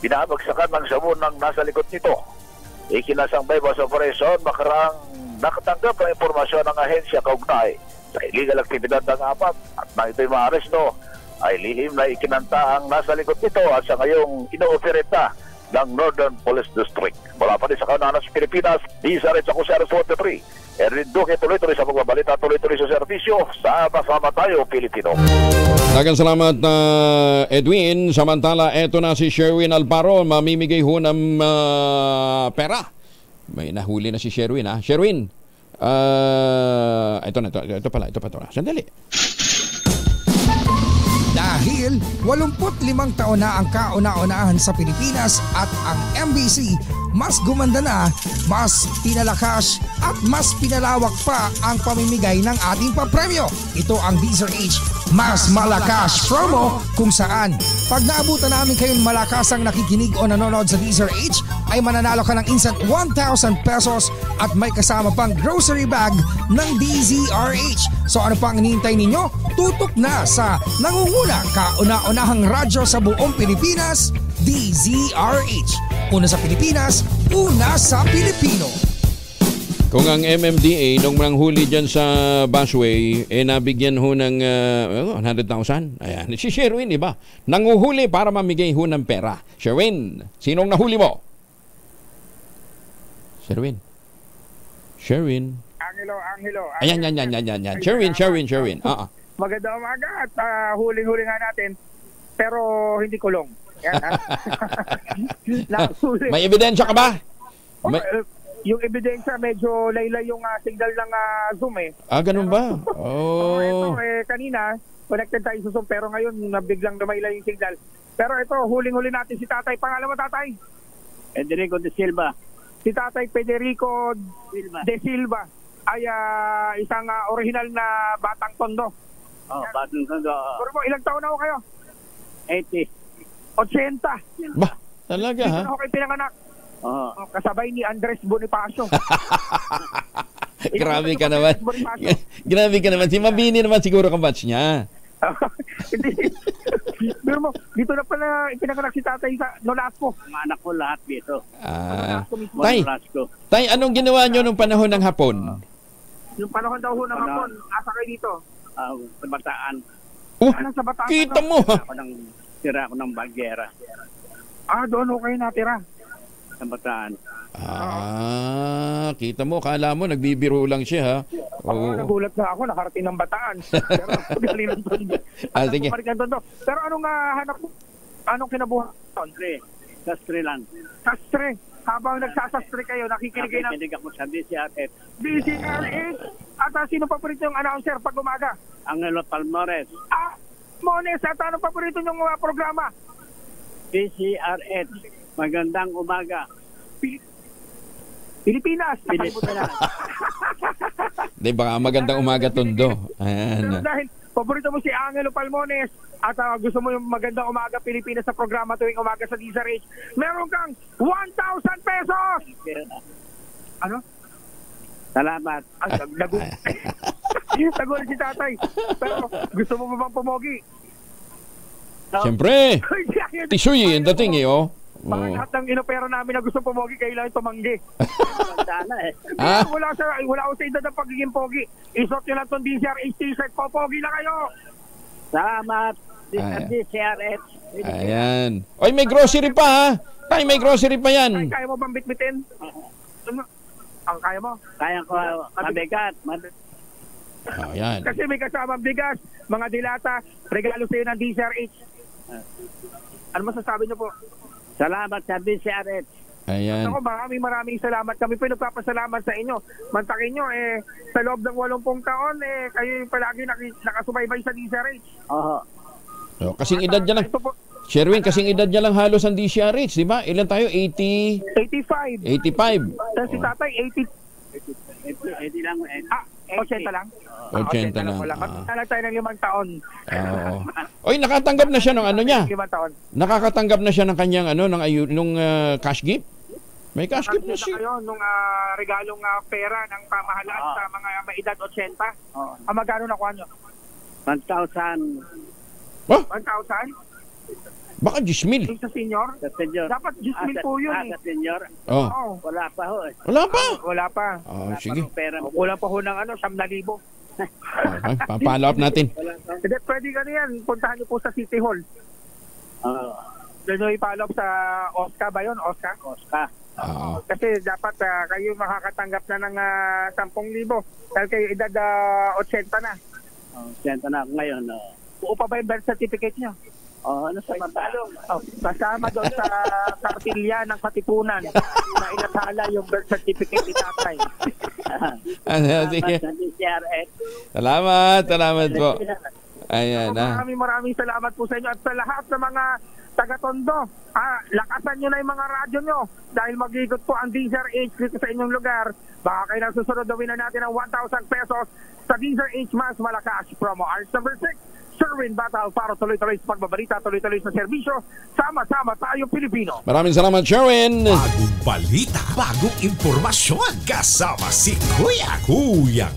binabagsakan ng Shabu ng nasa likod nito. Ikinasang bypass operation, makarang nakatanggap ng impormasyon ng ahensya kaugnay sa illegal aktibidad ng 4 at na ito'y maaresto ay lihim na ikinanta ang nasa likod nito at sa ngayong ino-operate ng Northern Police District. Mula pa rin sa kaunahan sa Pilipinas, DSRH ako sa RH23. Edwin Duque, tuloy-tuloy sa pagbabalita, tuloy-tuloy sa serbisyo. Sama-sama tayo, Pilipino. Dagang salamat Edwin. Samantala, eto na si Sherwin Alparo, mamimigay ho ng pera. May nahuli na si Sherwin ha. Sherwin, ito pala. Sandali. Dahil 85 taon na ang kauna-unahan sa Pilipinas at ang MBC mas gumanda na, mas pinalakas at mas pinalawak pa ang pamimigay ng ating papremyo. Ito ang DZRH Mas Malakas Promo kung saan pag naabutan namin kayong malakasang nakikinig o nanonood sa DZRH ay mananalo ka ng instant 1,000 pesos at may kasama pang grocery bag ng DZRH. So ano pang hinihintay ninyo? Tutok na sa nangunguna kauna-unahang radyo sa buong Pilipinas, DZRH. Una sa Pilipinas, una sa Pilipino. Kung ang MMDA nung manghuli dyan sa busway, nabigyan ho ng 100,000. Ayan, si Sherwin, diba? Nanguhuli para mamigay ho ng pera. Sherwin, sinong nahuli mo? Sherwin. Angelo. Ayan. Sherwin. Magandang umaga at huling-huli nga natin, pero hindi kulong. Yan, May ebidensya ka ba? Yung ebidensya, medyo laylay yung signal ng Zoom eh. Ganun ba? Ito, kanina, connected tayo sa Zoom, pero ngayon, biglang lumaylay yung signal. Pero ito, huling-huli natin si Tatay. Pangalan mo, Tatay? Federico de Silva. Si Tatay Federico de Silva ay isang original na batang tondo. Batang tondo. Pero mo, ilang taon na ako kayo? 80. 80. Ba, talaga ha? Ako kayo pinanganak. Kasabay ni Andres Bonifacio. Grabe ka naman. Si Mabini naman siguro ka batch niya. Hindi. Pero mo, dito na pala ipinanganak si Tatay sa Nolasco. Mga anak ko lahat dito. Tay, anong ginawa nyo nung panahon ng hapon? Yung panahon daw ng hapon, asa kayo dito? Sa Bataan. Sa Bataan. Kita mo. Tira ako ng Baguera. Doon ako kayo natira. Sa Bataan. Kita mo, kala mo nagbibiro lang siya ha. Nagulat na ako, nakarating ng Bataan. Pero galing ng tondo. Sige. Pero anong hanap mo? Anong kinabuhan? Sastre lang. Sastre? Habang nagsasastre kayo, nakikinig kayo Nakikinig ako sa DCRH. DCRH? At sino paborito yung announcer pag umaga? Angelo Palmores. Mones, at ano paborito yung programa? DCRH. Magandang umaga. Pilipinas. Di ba, magandang umaga, Tondo. Pero dahil paborito mo si Angelo Palmones at gusto mo yung magandang umaga Pilipinas sa programa tuwing umaga sa DZRH, meron kang 1,000 pesos! Ano? Salamat. Nagulat si tatay. Pero gusto mo ba bang pumogi? Siyempre. Tisuy yung dating oh. Baka lahat ng inopera namin na gusto pumogi, kailangan tumanggi. Wala ko sa edad ng pagiging pogi. Isot nyo lang itong DZRH t-shirt, popogi na kayo. Salamat. DZRH. Ayan. Oy, may grocery pa ha. Tay, may grocery pa yan. Kaya mo bang bitbitin? Ang kaya mo? Kaya ko mabigat. Ayan. Kasi may kasamang bigas, mga dilata, regalo sa'yo ng DZRH. Ano masasabi niyo po? Salamat sa DZRH. Ayan. Ako, maraming salamat. Kami pinagpapasalamat sa inyo. Mantakin nyo, sa loob ng 80 taon, kayo yung palagi nakasubaybay sa DZRH. Oo. So, kasing edad niya lang. Sherwin, kasing edad niya lang halos ang DZRH, di ba? Ilan tayo? 85. 85. Si tatay, 80 lang. 80 lang? 80 lang. Magtalag tayo ng 5 taon. Oo. Oy, nakatanggap na siya ng ano niya. 5 taon. Nakakatanggap na siya ng kanyang nung cash gift? May cash gift na siya. Kayo nung regalong pera ng pamahalaan sa mga may edad 80. Magkano nakuha nyo? 1,000. Oh? 1,000? Baka 10,000. Sa senior? Sa senior. Dapat 10,000 po yun Sa senior? Oh. Wala pa ho. Wala pa? Oh, sige. Wala pa ho ng 7,000. Okay, papalo up natin. Hindi, pwede ka yan. Puntahan niyo po sa City Hall. Doon nyo i-follow up sa Oscar ba yun? Oscar? Kasi dapat kayo makakatanggap na ng 10,000 dahil kayo edad 80 na. 80 na ako ngayon. Buo pa ba yung birth certificate nyo? Ano sa matalong? Kasama doon sa kartilya ng Katipunan na inatala yung birth certificate ni tatay. Sige. Salamat po. Ayan na. Maraming salamat po sa inyo at sa lahat ng mga taga-Tondo. Lakasan nyo na yung mga radyo nyo dahil mag-igot po ang DZRH dito sa inyong lugar. Baka kayo nang susunod gawin na natin ang 1,000 pesos sa DZRH Mas Malakas promo. Ours number 6. Sherwin Battle para tuloy-tuloy sa pagbabalita, tuloy-tuloy sa serbisyo. Sama-sama tayong Pilipino. Maraming salamat, Sherwin. Bagong balita, bagong impormasyon. Kasama si Kuya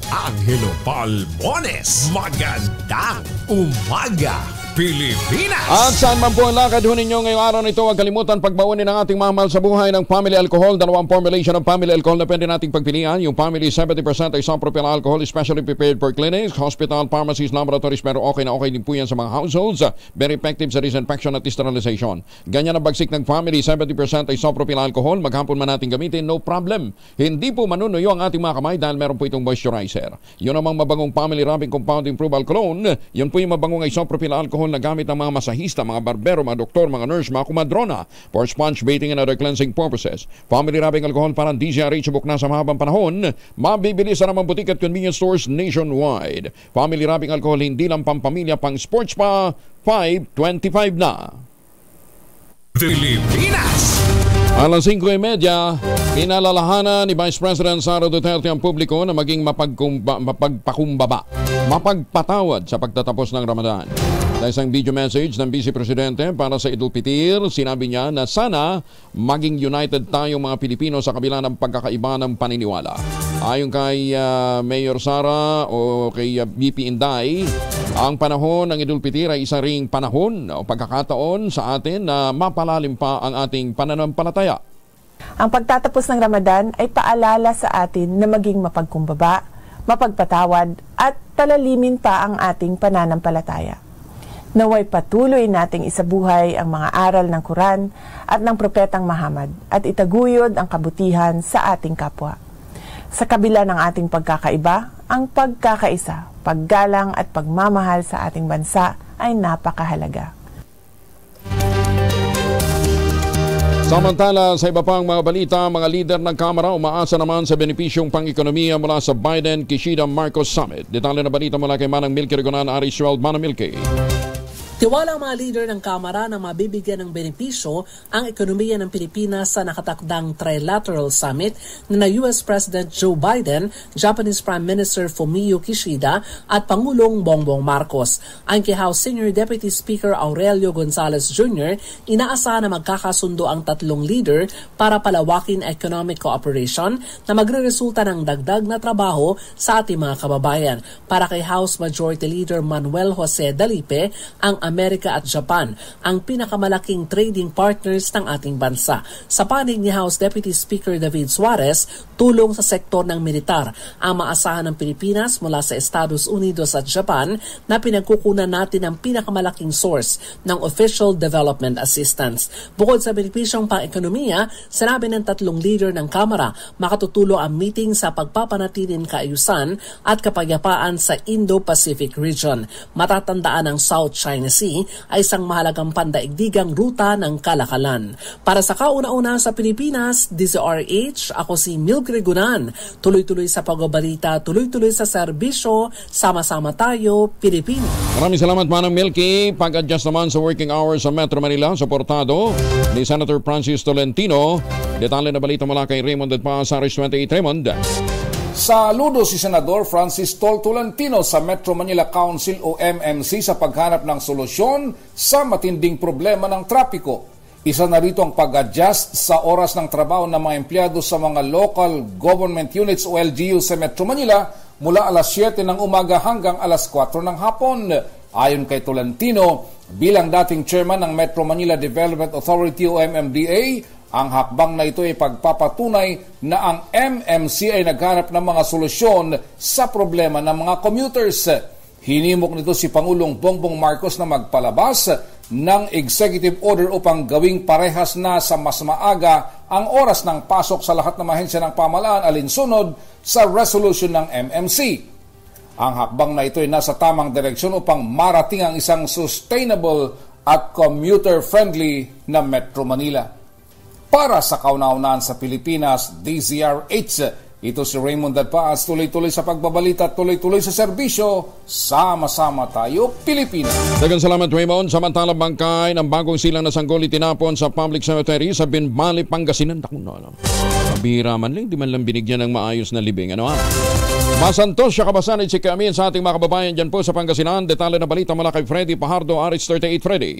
Angelo Palmones. Magandang umaga, Pilipinas! At saan man po ang lakad ho ninyo ngayong araw nito, huwag kalimutan pagbaunin ng ating mahal sa buhay ng Family Alcohol. Dalawang formulation ng Family Alcohol na pwede nating pagpilian. Yung Family 70% isopropyl alcohol, especially prepared for clinics, hospital, pharmacies, laboratories, pero okay na okay din po yan sa mga households. Very effective sa disinfection at sterilization. Ganyan ang bagsik ng Family 70% isopropyl alcohol. Maghapon man natin gamitin, no problem. Hindi po manunuyo ang ating mga kamay dahil meron po itong moisturizer. Yun namang mabangong Family Rubbing Compound Improved Cologne. Yun po yung mabangong isopropyl alcohol na gamit ng mga masahista, mga barbero, mga doktor, mga nurse, mga kumadrona for sponge bathing and other cleansing purposes. Family Rubbing Alcohol parang DZRH buk na sa mahabang panahon. Mabibili sa namang butik at convenience stores nationwide. Family Rubbing Alcohol hindi lang pampamilya, pang sports pa. 5:25 na. Pilipinas! Alas 5:30, pinalalahanan ni Vice President Sara Duterte ang publiko na maging mapagpatawad sa pagtatapos ng Ramadan. Sa isang video message ng Vice Presidente para sa Idul Fitir, sinabi niya na sana maging united tayong mga Pilipino sa kabila ng pagkakaiba ng paniniwala. Ayon kay Mayor Sara o kay VP Inday, ang panahon ng Idul Fitir ay isa ring panahon o pagkakataon sa atin na mapalalim pa ang ating pananampalataya. Ang pagtatapos ng Ramadan ay paalala sa atin na maging mapagkumbaba, mapagpatawad at palalimin pa ang ating pananampalataya. Naway patuloy nating isabuhay ang mga aral ng Quran at ng Propetang Muhammad at itaguyod ang kabutihan sa ating kapwa. Sa kabila ng ating pagkakaiba, ang pagkakaisa, paggalang at pagmamahal sa ating bansa ay napakahalaga. Samantala, sa iba pang mga balita, mga lider ng Kamara umaasa naman sa benepisyong pang-ekonomiya mula sa Biden-Kishida-Marcos Summit. Detalye na balita mula kay Manang Milky Regonan, Ariswald. Manang Milky. Tiwala ang mga leader ng Kamara na mabibigyan ng benepisyo ang ekonomiya ng Pilipinas sa nakatakdang trilateral summit na US President Joe Biden, Japanese Prime Minister Fumio Kishida at Pangulong Bongbong Marcos. Ang kay House Senior Deputy Speaker Aurelio Gonzales Jr., inaasahan na magkakasundo ang tatlong leader para palawakin economic cooperation na magreresulta ng dagdag na trabaho sa ating mga kababayan. Para kay House Majority Leader Manuel Jose Dalipe, ang Amerika at Japan ang pinakamalaking trading partners ng ating bansa. Sa panig ni House Deputy Speaker David Suarez, tulong sa sektor ng militar ang maasahan ng Pilipinas mula sa Estados Unidos at Japan na pinagkukunan natin ang pinakamalaking source ng official development assistance. Bukod sa benepisyong pang-ekonomiya, sinabi ng tatlong leader ng Kamara, makatutulong ang meeting sa pagpapanatiling kaayusan at kapayapaan sa Indo-Pacific region. Matatandaan ang South China Sea ay isang mahalagang pandaigdigang ruta ng kalakalan. Para sa kauna-una sa Pilipinas, DZRH, ako si Milgre Gunan. Tuloy-tuloy sa pagbabalita, tuloy-tuloy sa serbisyo, sama-sama tayo, Pilipinas. Maraming salamat Manang Milky. Pag-adjust naman sa working hours sa Metro Manila, suportado ni Senator Francis Tolentino. Detalye na balita mula kay Raymond at pa sa RH28. Raymond. Saludo si Senador Francis Tolentino sa Metro Manila Council o MMC sa paghanap ng solusyon sa matinding problema ng trapiko. Isa na rito ang pag-adjust sa oras ng trabaho ng mga empleyado sa mga local government units o LGU sa Metro Manila mula alas 7 ng umaga hanggang alas 4 ng hapon. Ayon kay Tolentino, bilang dating chairman ng Metro Manila Development Authority o MMDA, ang hakbang na ito ay pagpapatunay na ang MMC ay naghanap ng mga solusyon sa problema ng mga commuters. Hinimok nito si Pangulong Bongbong Marcos na magpalabas ng executive order upang gawing parehas na sa mas maaga ang oras ng pasok sa lahat ng ahensya ng pamahalaan alinsunod sa resolution ng MMC. Ang hakbang na ito ay nasa tamang direksyon upang marating ang isang sustainable at commuter-friendly na Metro Manila. Para sa kauna-unahan sa Pilipinas, DZRH, ito si Raymond Dadpaas, tuloy-tuloy sa pagbabalita, tuloy-tuloy sa serbisyo, sama-sama tayo, Pilipinas. Dagang salamat Raymond. Samantalang bangkay ng bagong silang na sanggol itinapon sa public cemetery sa Binbali, Pangasinan. Naku na alam. Pabira man lang, di man lang binigyan ng maayos na libing. Ano ha? Masantos siya kabasan at si Kamin sa ating mga kababayan dyan po sa Pangasinan. Detalye na balita mula kay Freddy Pajardo, RH38. Freddy.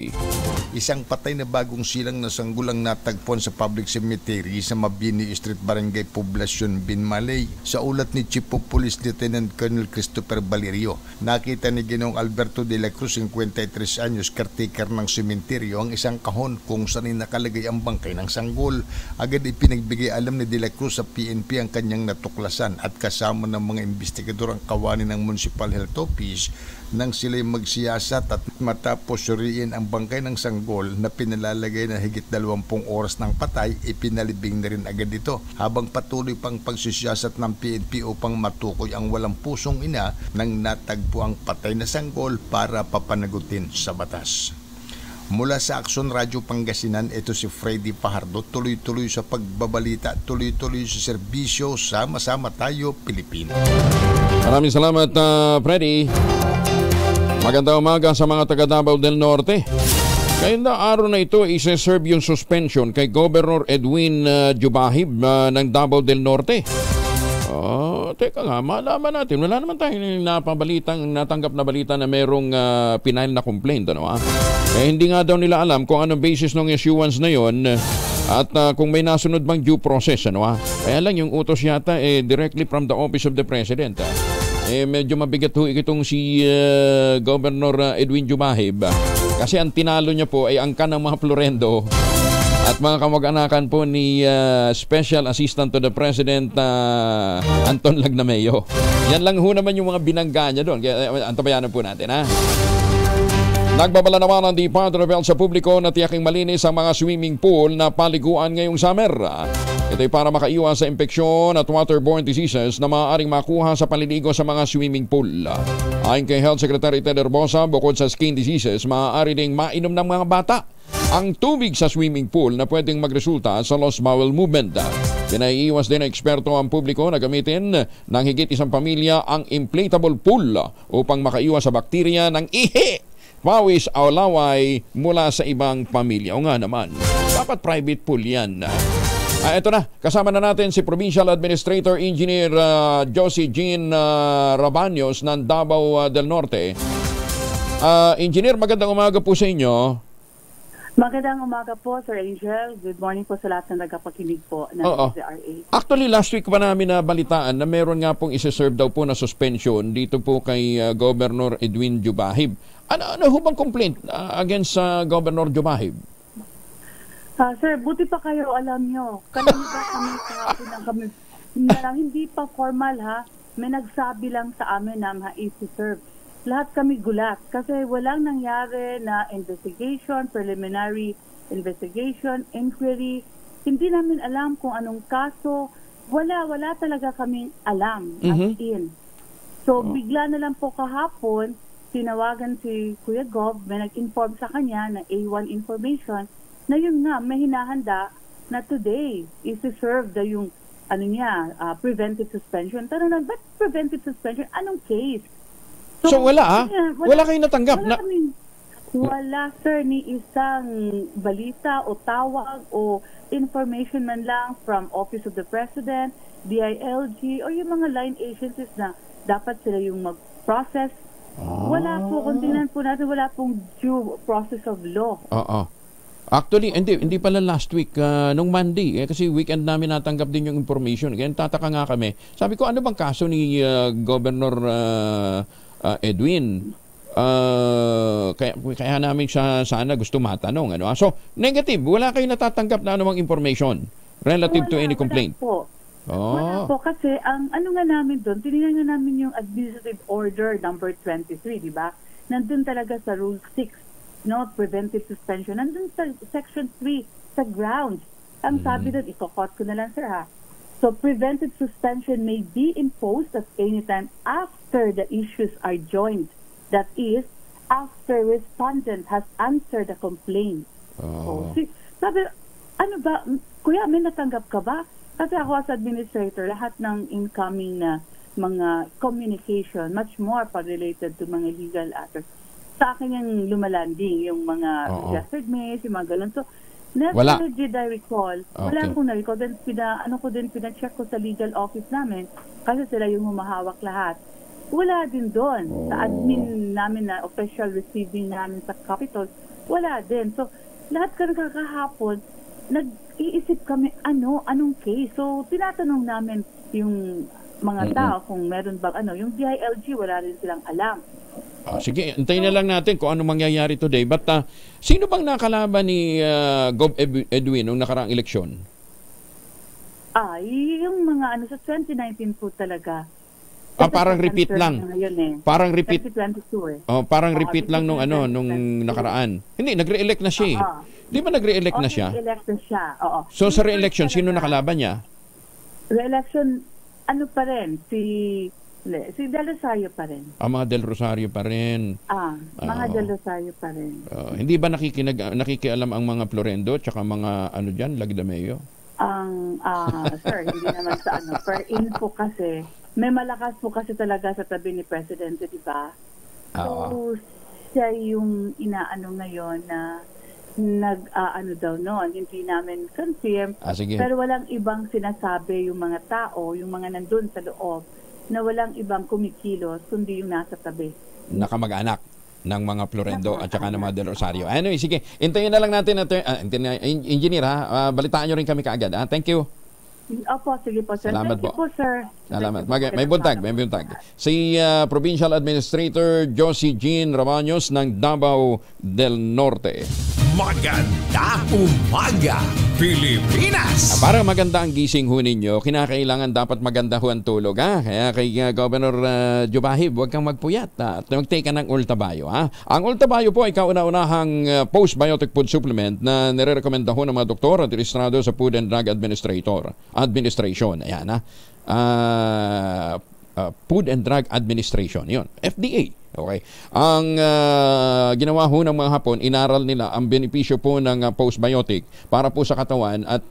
Isang patay na bagong silang na sanggulang natagpuan sa public cemetery sa Mabini Street, Barangay Poblacion, Binmalay. Sa ulat ni Chief of Police Lieutenant Colonel Christopher Valerio, nakita ni Ginoong Alberto de la Cruz, 53 anyos, caretaker ng sementeryo, ang isang kahon kung saan nakalagay ang bangkay ng sanggol. Agad ipinagbigay alam ni de la Cruz sa PNP ang kanyang natuklasan at kasama ng mga investigador ang kawani ng Municipal Health Office nang sila'y magsiyasat at matapos suriin ang bangkay ng sanggol na pinalalagay na higit 20 oras ng patay, ipinalibing na rin agad ito. Habang patuloy pang pagsisiyasat ng PNP upang matukoy ang walang pusong ina nang natagpo ang patay na sanggol para papanagutin sa batas. Mula sa Aksyon Radio Pangasinan, ito si Freddy Pajardo, tuloy-tuloy sa pagbabalita, tuloy-tuloy sa serbisyo, sama-sama tayo, Pilipinas. Maraming salamat, Freddy. Magandang umaga sa mga taga Davao del Norte. Ngayon na araw na ito, isa-serve yung suspension kay Governor Edwin Jubahib ng Davao del Norte. Teka nga, malaman natin. Wala naman tayong natanggap na balita na merong pinail na complaint. Ano, hindi nga daw nila alam kung anong basis ng issuance na yon at kung may nasunod bang due process. Ano, Kaya lang yung utos yata directly from the Office of the President. Medyo mabigat ho itong si Governor Edwin Jubahib kasi ang tinalo niya po ay angkan ng mga Florendo at mga kamag-anakan po ni Special Assistant to the President Anton Lagnameyo. Yan lang ho naman yung mga binangga niya doon. Kaya antabayanan po natin, ha? Nagbabala naman ang Department of Health sa publiko na tiyaking malinis ang mga swimming pool na paliguan ngayong summer. Ito ay para makaiwas sa infeksyon at waterborne diseases na maaaring makuha sa paliligo sa mga swimming pool. Ayon kay Health Secretary Ted Herbosa, bukod sa skin diseases, maaari ding mainom ng mga bata ang tubig sa swimming pool na pwedeng magresulta sa lost bowel movement. Pinaiiwas din ng eksperto ang publiko na gamitin ng higit isang pamilya ang inflatable pool upang makaiwas sa bakterya ng ihi pawis o laway mula sa ibang pamilya. O nga naman, dapat private pool yan. Ito na, kasama na natin si Provincial Administrator Engineer Josie Jean Rabaños ng Davao del Norte. Engineer, magandang umaga po sa inyo. Magandang umaga po, Sir Angel. Good morning po sa lahat na nagpapakinig po ng DZRA. Actually, last week pa namin nabalitaan na meron nga pong isi-serve daw po na suspension dito po kay Governor Edwin Jubahib. Ano ho bang complaint against Governor Jubahib? Sir, buti pa kayo, alam nyo. Kanina kami kahapon ng kami. Hindi pa formal ha. May nagsabi lang sa amin na ma-isi-serve. Lahat kami gulat kasi walang nangyari na investigation, preliminary investigation, inquiry. Hindi namin alam kung anong kaso. Wala talaga kaming alam as in. So bigla na lang po kahapon, tinawagan si Kuya Gov, may nag-inform sa kanya na A1 information na yun nga, may hinahanda na today is to serve yung preventive suspension. Tanong ba't preventive suspension? Anong case? So wala wala kayong natanggap wala sir, ni isang balita o tawag o information man lang from Office of the President, DILG o yung mga line agencies na dapat sila yung mag-process. Wala po, kung tingnan po natin, wala pong due process of law. Actually, hindi pala last week, nung Monday, kasi weekend namin natanggap din yung information. Kaya tataka nga kami. Sabi ko, ano bang kaso ni Governor Edwin? Kaya namin sana gusto matanong. So, negative. Wala kayong natatanggap na anumang information relative to any complaint? Wala po. Kasi ang ano nga namin doon, tinignan nga namin yung Administrative Order number 23, di ba? Nandun talaga sa Rule 6, preventive suspension. Nandun sa Section 3, sa grounds. Ang sabi doon, ikokot ko na lang, sir, ha? So, preventive suspension may be imposed at any time after the issues are joined. That is, after respondent has answered the complaint. Sabi, ano ba, kuya, may natanggap ka ba? Kasi ako as administrator, lahat ng incoming na mga communication, much more pa related to mga legal matters. Sa akin yung lumalanding, yung mga registered mails, yung mga ganun. So, never did I recall. Wala akong na-recall. Then, pina-check ko sa legal office namin kasi sila yung humahawak lahat. Wala din doon. Sa admin namin na official receiving namin sa Capitol, wala din. So, lahat ka kahapon, nag-iisip kami anong case. So, tinatanong namin yung mga tao kung meron bang yung DILG, wala rin silang alam. Sige, antayin na lang natin kung ano mangyayari today. But sino bang nakalaban ni Gov. Edwin nung nakaraang eleksyon? Yung mga sa 2019 po talaga. Parang repeat lang. Parang repeat. 2022 parang repeat lang nung nakaraan. Hindi, nagre-elect na siya. Di ba nagre-elect na siya? Nagre-elect na siya, oo. So sa re-election, sino nakalaban niya? Re-election, pa rin? Si Del Rosario pa rin. Mga Del Rosario pa rin. Mga Del Rosario pa rin. Hindi ba nakikialam ang mga Florendo tsaka mga Lagdameo? Sir, hindi naman sa per info kasi, may malakas po kasi talaga sa tabi ni Presidente, di ba? So, siya yung ngayon na daw noon, hindi namin confirm. Pero walang ibang sinasabi yung mga tao, yung mga nandun sa loob, na walang ibang kumikilos kundi yung nasa tabi. Nakamag-anak ng mga Florendo at saka ng mga Del Rosario. Anyway, sige, hintayin na lang natin engineer balitaan nyo rin kami kaagad. Thank you. Opo, sige po, sir. Salamat Thank you po, sir. Salamat. May buntag. Si Provincial Administrator Josie Jean Rabaños ng Davao del Norte. Magandang umaga, Pilipinas! Para maganda ang gising ho ninyo, kinakailangan dapat maganda ho ang tulog. Kaya kay Governor Jubahib, huwag kang magpuyat at mag-take ka ng Ultabayo. Ang Ultabayo po ay kauna-unahang postbiotic food supplement na nire-recommenda ho ng mga doktor at rehistrado sa Food and Drug Administration. Ayan, Food and Drug Administration. Yun. FDA. Okay. Ang ginawa ho ng mga Hapon, inaral nila ang benepisyo po ng postbiotic para po sa katawan at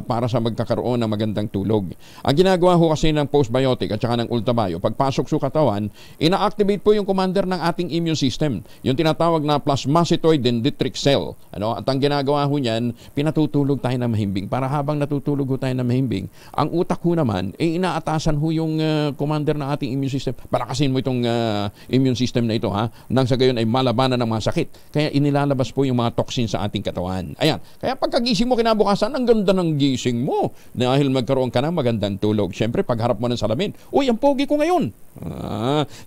para sa magkakaroon ng magandang tulog. Ang ginagawa ho kasi ng postbiotic at saka ng Ultabio, pagpasok sa katawan, ina-activate po yung commander ng ating immune system, yung tinatawag na plasmacytoid dendritic cell. Ano? At ang ginagawa ho niyan, pinatutulog tayo na mahimbing. Para habang natutulog ho tayo na mahimbing, ang utak ho naman, inaatasan ho yung commander ng ating immune system. Palakasin mo itong immune system na ito, ha? Nang sa gayon ay malabanan ng mga sakit. Kaya inilalabas po yung mga toxin sa ating katawan. Ayan. Kaya pagkagising mo kinabukasan, ang ganda ng gising mo dahil magkaroon ka ng magandang tulog. Siyempre, pagharap mo ng salamin, uy, ang pogi ko ngayon.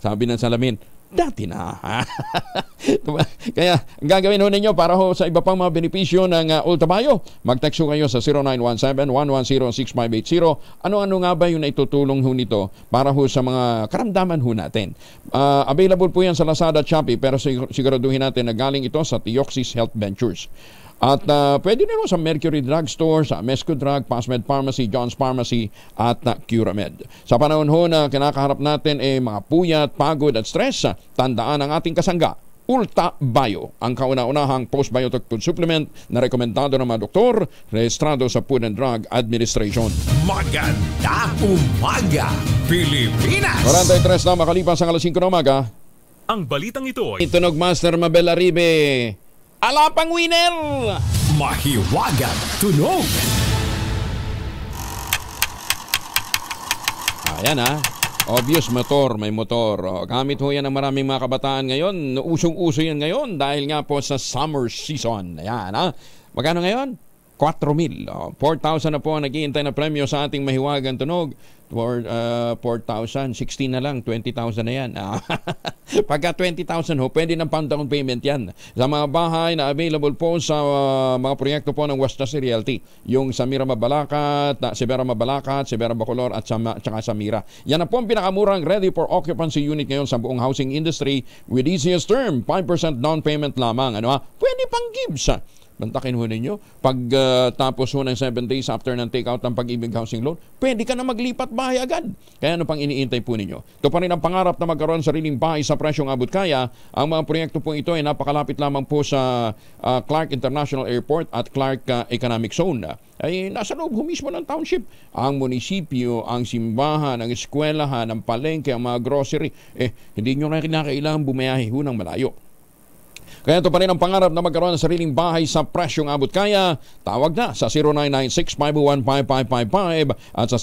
Sabi ng salamin, dati na. Kaya gagawin ho ninyo para ho sa iba pang mga benepisyo ng Ultabio. Mag-text ho kayo sa 0917-110-6580. Ano-ano nga ba yung naitutulong ho nito para ho sa mga karamdaman ho natin. Available po yan sa Lazada at Shopee, pero siguraduhin natin na galing ito sa Theoxis Health Ventures. At pwede rin sa Mercury Drug Store, sa Mesco Drug, Pasmed Pharmacy, John's Pharmacy at Curamed. Sa panahon ho na kinakaharap natin mga puyat, pagod at stress, tandaan ang ating kasangga, Ultabio, ang kauna-unahang postbiotic food supplement na rekomendado ng mga doktor, rehistrado sa Food and Drug Administration. Maganda umaga, Pilipinas! 43 na makalipas ang alas 5 ng umaga. Ang balitang ito ay Tunog Master Mabel Aribe. Alapang winner! Mahiwagang tunog! Ayan obvious motor, may motor. Gamit ho yan ng maraming mga kabataan ngayon. Usong-uso yan ngayon dahil nga po sa summer season. Ayan Magkano ngayon? 4,000. 4,000 na po ang naghihintay na premyo sa ating mahiwagang tunog. 4,000, 16 na lang, 20,000 na yan. Pagka 20,000 ho, pwede ng down payment yan. Sa mga bahay na available po sa mga proyekto po ng West Coast Realty. Yung sa Mira Mabalacat, Severa Bacolor at saka sa Mira. Yan na po ang pinakamurang ready for occupancy unit ngayon sa buong housing industry with easiest term, 5% down payment lamang. Pwede pang gives. Bantakin ho ninyo. Pag tapos ho ng 7 days after ng take-out ng Pag-ibig Housing Loan, pwede ka na maglipat bahay agad. Kaya ano pang iniintay po ninyo? Ito pa rin ang pangarap na magkaroon sariling bahay sa presyong abot kaya. Ang mga proyekto po ito ay napakalapit lamang po sa Clark International Airport at Clark Economic Zone. Ay nasa loob mismo ng township. Ang munisipyo, ang simbahan, ang eskwelahan, ang palengke, ang mga grocery. Hindi nyo na kinakailangan bumayahe ho ng malayo. Kaya ito pa rin ang pangarap na magkaroon ng sariling bahay sa presyong abot kaya. Tawag na sa 0996-501-5555 at sa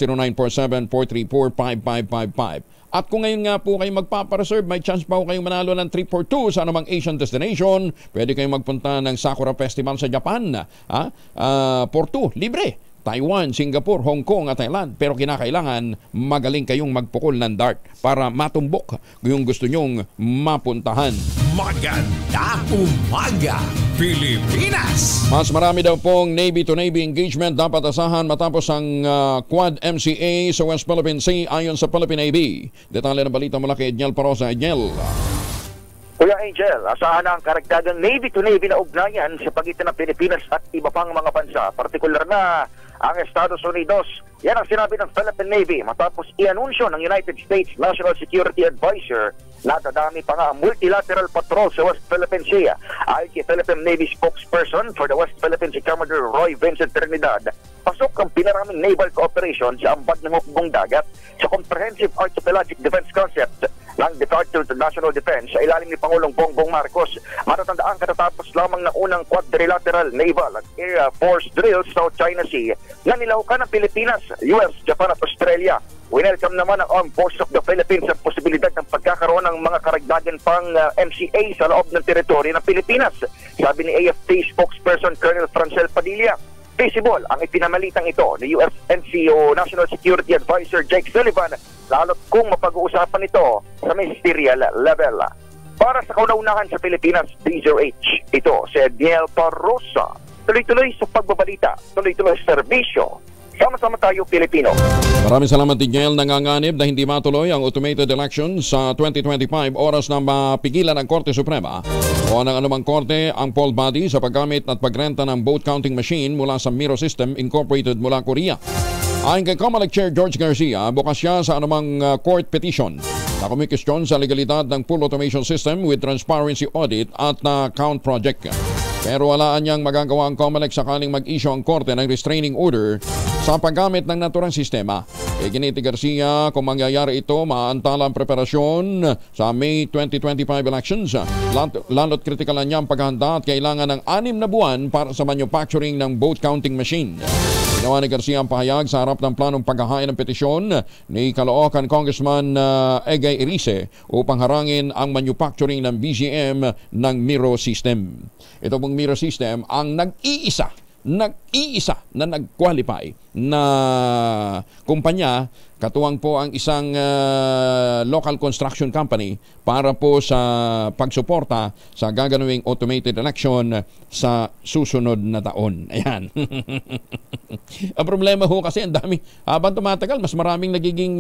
0947-434-5555. At kung ngayon nga po kayo magpapareserve, may chance pa po kayong manalo ng trip for two sa anumang Asian destination. Pwede kayong magpunta ng Sakura Festival sa Japan. For two, libre. Taiwan, Singapore, Hong Kong at Thailand. Pero kinakailangan magaling kayong magpukol ng dart para matumbok yung gusto nyong mapuntahan. Maganda umaga, Pilipinas! Mas marami daw pong Navy-to-Navy engagement dapat asahan matapos ang Quad MCA sa West Philippine Sea ayon sa Philippine Navy. Detalye ng balita mula kay Edniel Parosa. Edniel. Kuya Angel, asahan ang karagdagang Navy-to-Navy na ugnayan sa pagitan ng Pilipinas at iba pang mga bansa, partikular na ang Estados Unidos. Yan ang sinabi ng Philippine Navy matapos i-anunsyo ng United States National Security Advisor na dadami pa nga ang multilateral patrol sa West Philippine Sea. Ayon kay Philippine Navy spokesperson for the West Philippine Sea Commodore Roy Vincent Trinidad, pasok ang pinaraming naval cooperation sa ambag ng hukbong dagat sa Comprehensive Archipelagic Defense Concept ng Department of National Defense sa ilalim ni Pangulong Bongbong Marcos. Matatandaan katatapos lamang ng unang quadrilateral naval at air force drills sa South China Sea na nilahukan ng Pilipinas, US, Japan at Australia. Welcome naman ng Armed Forces of the Philippines ang posibilidad ng pagkakaroon ng mga karagdagan pang MCA sa loob ng teritoryo ng Pilipinas. Sabi ni AFP spokesperson Colonel Francel Padilla, visible ang ipinamalitang ito ni US NCO National Security Advisor Jake Sullivan, lalo't kung mapag-uusapan ito sa ministerial level. Para sa kauna-unahan sa Pilipinas, DZRH, ito si Edniel Parosa. Tuloy-tuloy sa pagbabalita, tuloy-tuloy sa serbisyo. Sama-sama tayo, Pilipino. Maraming salamat, Edniel. Nanganganib na hindi matuloy ang automated election sa 2025 oras na mapigilan ng Korte Suprema o ng anumang korte ang poll body sa paggamit at pagrenta ng vote counting machine mula sa Miro System Incorporated mula Korea. Ayon kay COMELEC Chair George Garcia, bukas siya sa anumang court petition nakumikisyon sa legalidad ng full automation system with transparency audit at na count project. Pero walaan niyang magagawa ang COMELEC sakaling mag-issue ang korte ng restraining order sa paggamit ng naturang sistema. Giniti Garcia, kung mangyayari ito, maantala ang preparasyon sa May 2025 elections. Lalo't kritikal na niya ang paghahanda at kailangan ng 6 na buwan para sa manufacturing ng vote counting machine. Ginawa ni Garcia ang pahayag sa harap ng planong paghahain ng petisyon ni Caloocan Congressman Egay Erice upang harangin ang manufacturing ng BGM ng Miro system. Ito pong Miro system ang nag-iisa na nag-qualify na kumpanya, katuwang po ang isang local construction company para po sa pagsuporta sa gaganawing automated election sa susunod na taon. Ayan. Ang problema ho kasi ang dami, habang tumatagal, mas maraming nagiging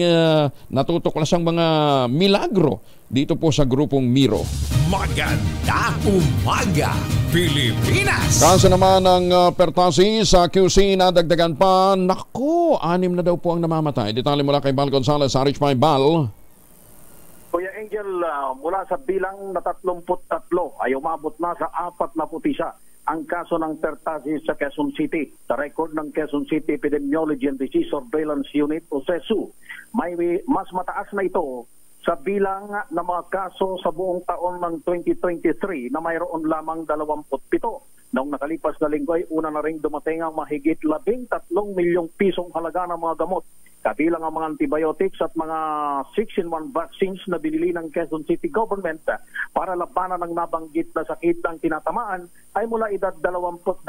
natutuklasang mga milagro dito po sa grupong Miro. Maganda umaga, Pilipinas! Kaso naman ng Pertasi sa QC nadagdagan pa. Naku, 6 na daw po ang namamatay. Detalye mula kay Bal Gonzales sa RH5 Bal. Kuya Angel, mula sa bilang na 33 ay umabot na sa 41 ang kaso ng Pertasi sa Quezon City. Sa record ng Quezon City Epidemiology and Disease Surveillance Unit o CESU, may mas mataas na ito sa bilang ng mga kaso sa buong taon ng 2023 na mayroon lamang 27. Noong nakalipas na linggo ay una na rin dumating ang mahigit 13 milyong pisong halaga ng mga gamot. Kabilang ang mga antibiotics at mga 6-in-1 vaccines na binili ng Quezon City Government para labanan ng nabanggit na sakit ng tinatamaan ay mula edad 22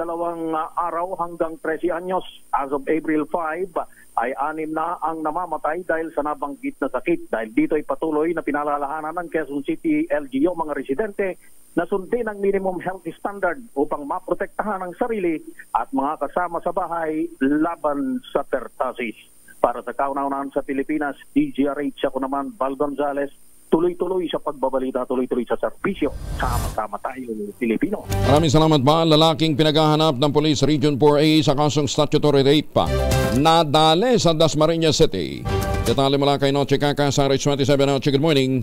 araw hanggang 13 anyos. As of April 5, ay 6 na ang namamatay dahil sa nabanggit na sakit. Dahil dito ay patuloy na pinalalahanan ng Quezon City LGU mga residente na sundin ang minimum health standard upang maprotektahan ang sarili at mga kasama sa bahay laban sa pertasis. Para sa kauna-unahan sa Pilipinas, DZRH, ako naman, Bal Gonzales, tuloy-tuloy sa pagbabalita, tuloy-tuloy sa serbisyo. Sama-sama tayo, Pilipino. Maraming salamat ba? Lalaking pinaghahanap ng Police Region 4A sa kasong statutory rape pa. Nadali sa Dasmariñas City. Detalye mula kay Noche Kaka sa RH27. Noche, good morning.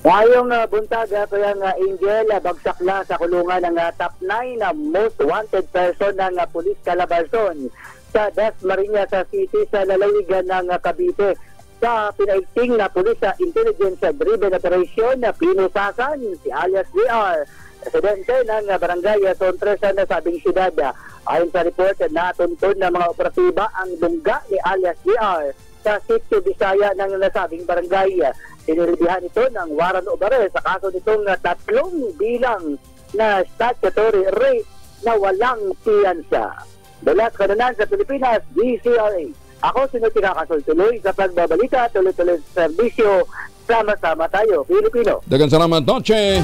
Ngayong buntag, Kuya Angel, bagsak na sa kulungan ng top 9 na most wanted person ng Police Calabarzon sa Dasmariñas City sa lalawigan ng Cavite. Sa pinaigting na Police Intelligence-Driven Operation na pinusasan si alias JR, presidente ng Barangay Sontres sa nasabing syudad. Ayon sa report, natuntun ng mga operatiba ang lungga ni alias JR sa Sitio Bisaya ng nasabing barangay. Siniribihan ito ng warrant of arrest sa kaso nitong 3 bilang na statutory rape na walang piyansa. Dalat Kananan sa Pilipinas, DCRA. Ako sinutikakasol tuloy sa pagbabalita, tuloy-tuloy sa serbisyo. Sama-sama tayo, Pilipino. Dagan salamat, Noche.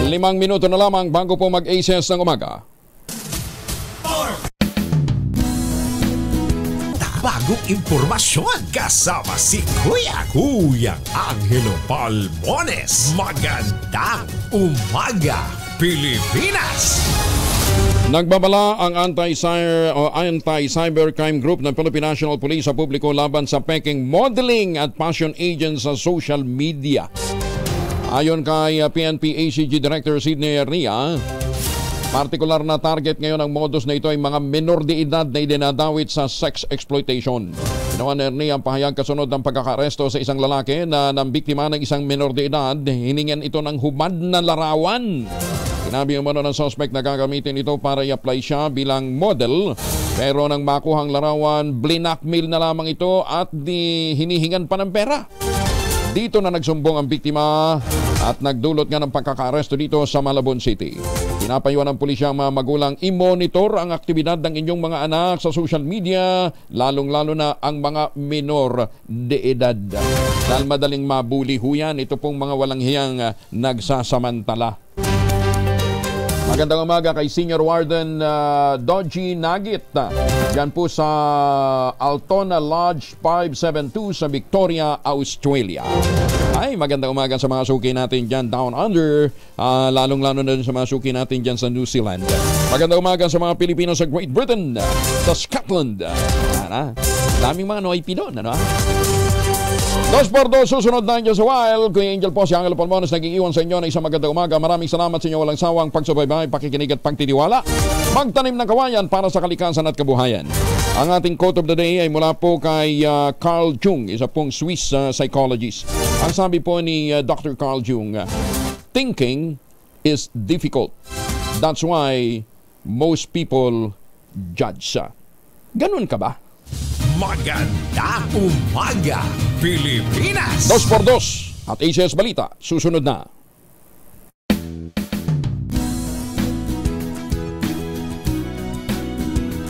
5 minuto na lamang bago po mag-ACS ng umaga. Bagong impormasyon kasama si Kuyang Angelo Palmones. Magandang umaga, Pilipinas! Nagbabala ang anti-cybercrime group ng Philippine National Police sa publiko laban sa peking modeling at fashion agents sa social media. Ayon kay PNP ACG Director Sidney Ernia, partikular na target ngayon ng modus na ito ay mga menor de edad na idinadawit sa sex exploitation. Ginawa ni Ernie ang pahayag kasunod ng pagkakaresto sa isang lalaki na nambiktima ng isang menor de edad. Hiningan ito ng hubad na larawan. Sinabi umano ng suspect na gagamitin ito para i-apply siya bilang model. Pero nang makuhang larawan, blinakmail na lamang ito at hinihingan pa ng pera. Dito na nagsumbong ang biktima at nagdulot nga ng pagkakaresto dito sa Malabon City. Pinapayuhan ng pulisya ang mga magulang i-monitor ang aktibidad ng inyong mga anak sa social media, lalong-lalo na ang mga minor de edad. Dahil madaling mabuli ho yan, ito pong mga walang hiyang nagsasamantala. Magandang umaga kay Senior Warden Dodgy Nagit. Yan po sa Altona Lodge 572 sa Victoria, Australia. Ay, magandang umaga sa mga suki natin dyan down under. Lalong-lalo na sa mga suki natin dyan sa New Zealand. Magandang umaga sa mga Pilipino sa Great Britain, sa Scotland. Daming mga Noipi doon, ano? Dos por dos, susunod na Angel sa Wild. Kuya Angel po, si Angelo Palmones nag-iiwan sa inyo na isang magandang umaga. Maraming salamat sa inyo walang sawang pagsubaybay, pakikinig at pagtitiwala. Magtanim ng kawayan para sa kalikasan at kabuhayan. Ang ating quote of the day ay mula po kay Carl Jung, isa pong Swiss psychologist. Ang sabi po ni Dr. Carl Jung, thinking is difficult. That's why most people judge. Ganun ka ba? Magandang umaga, Pilipinas! 2x2 at ACS Balita, susunod na.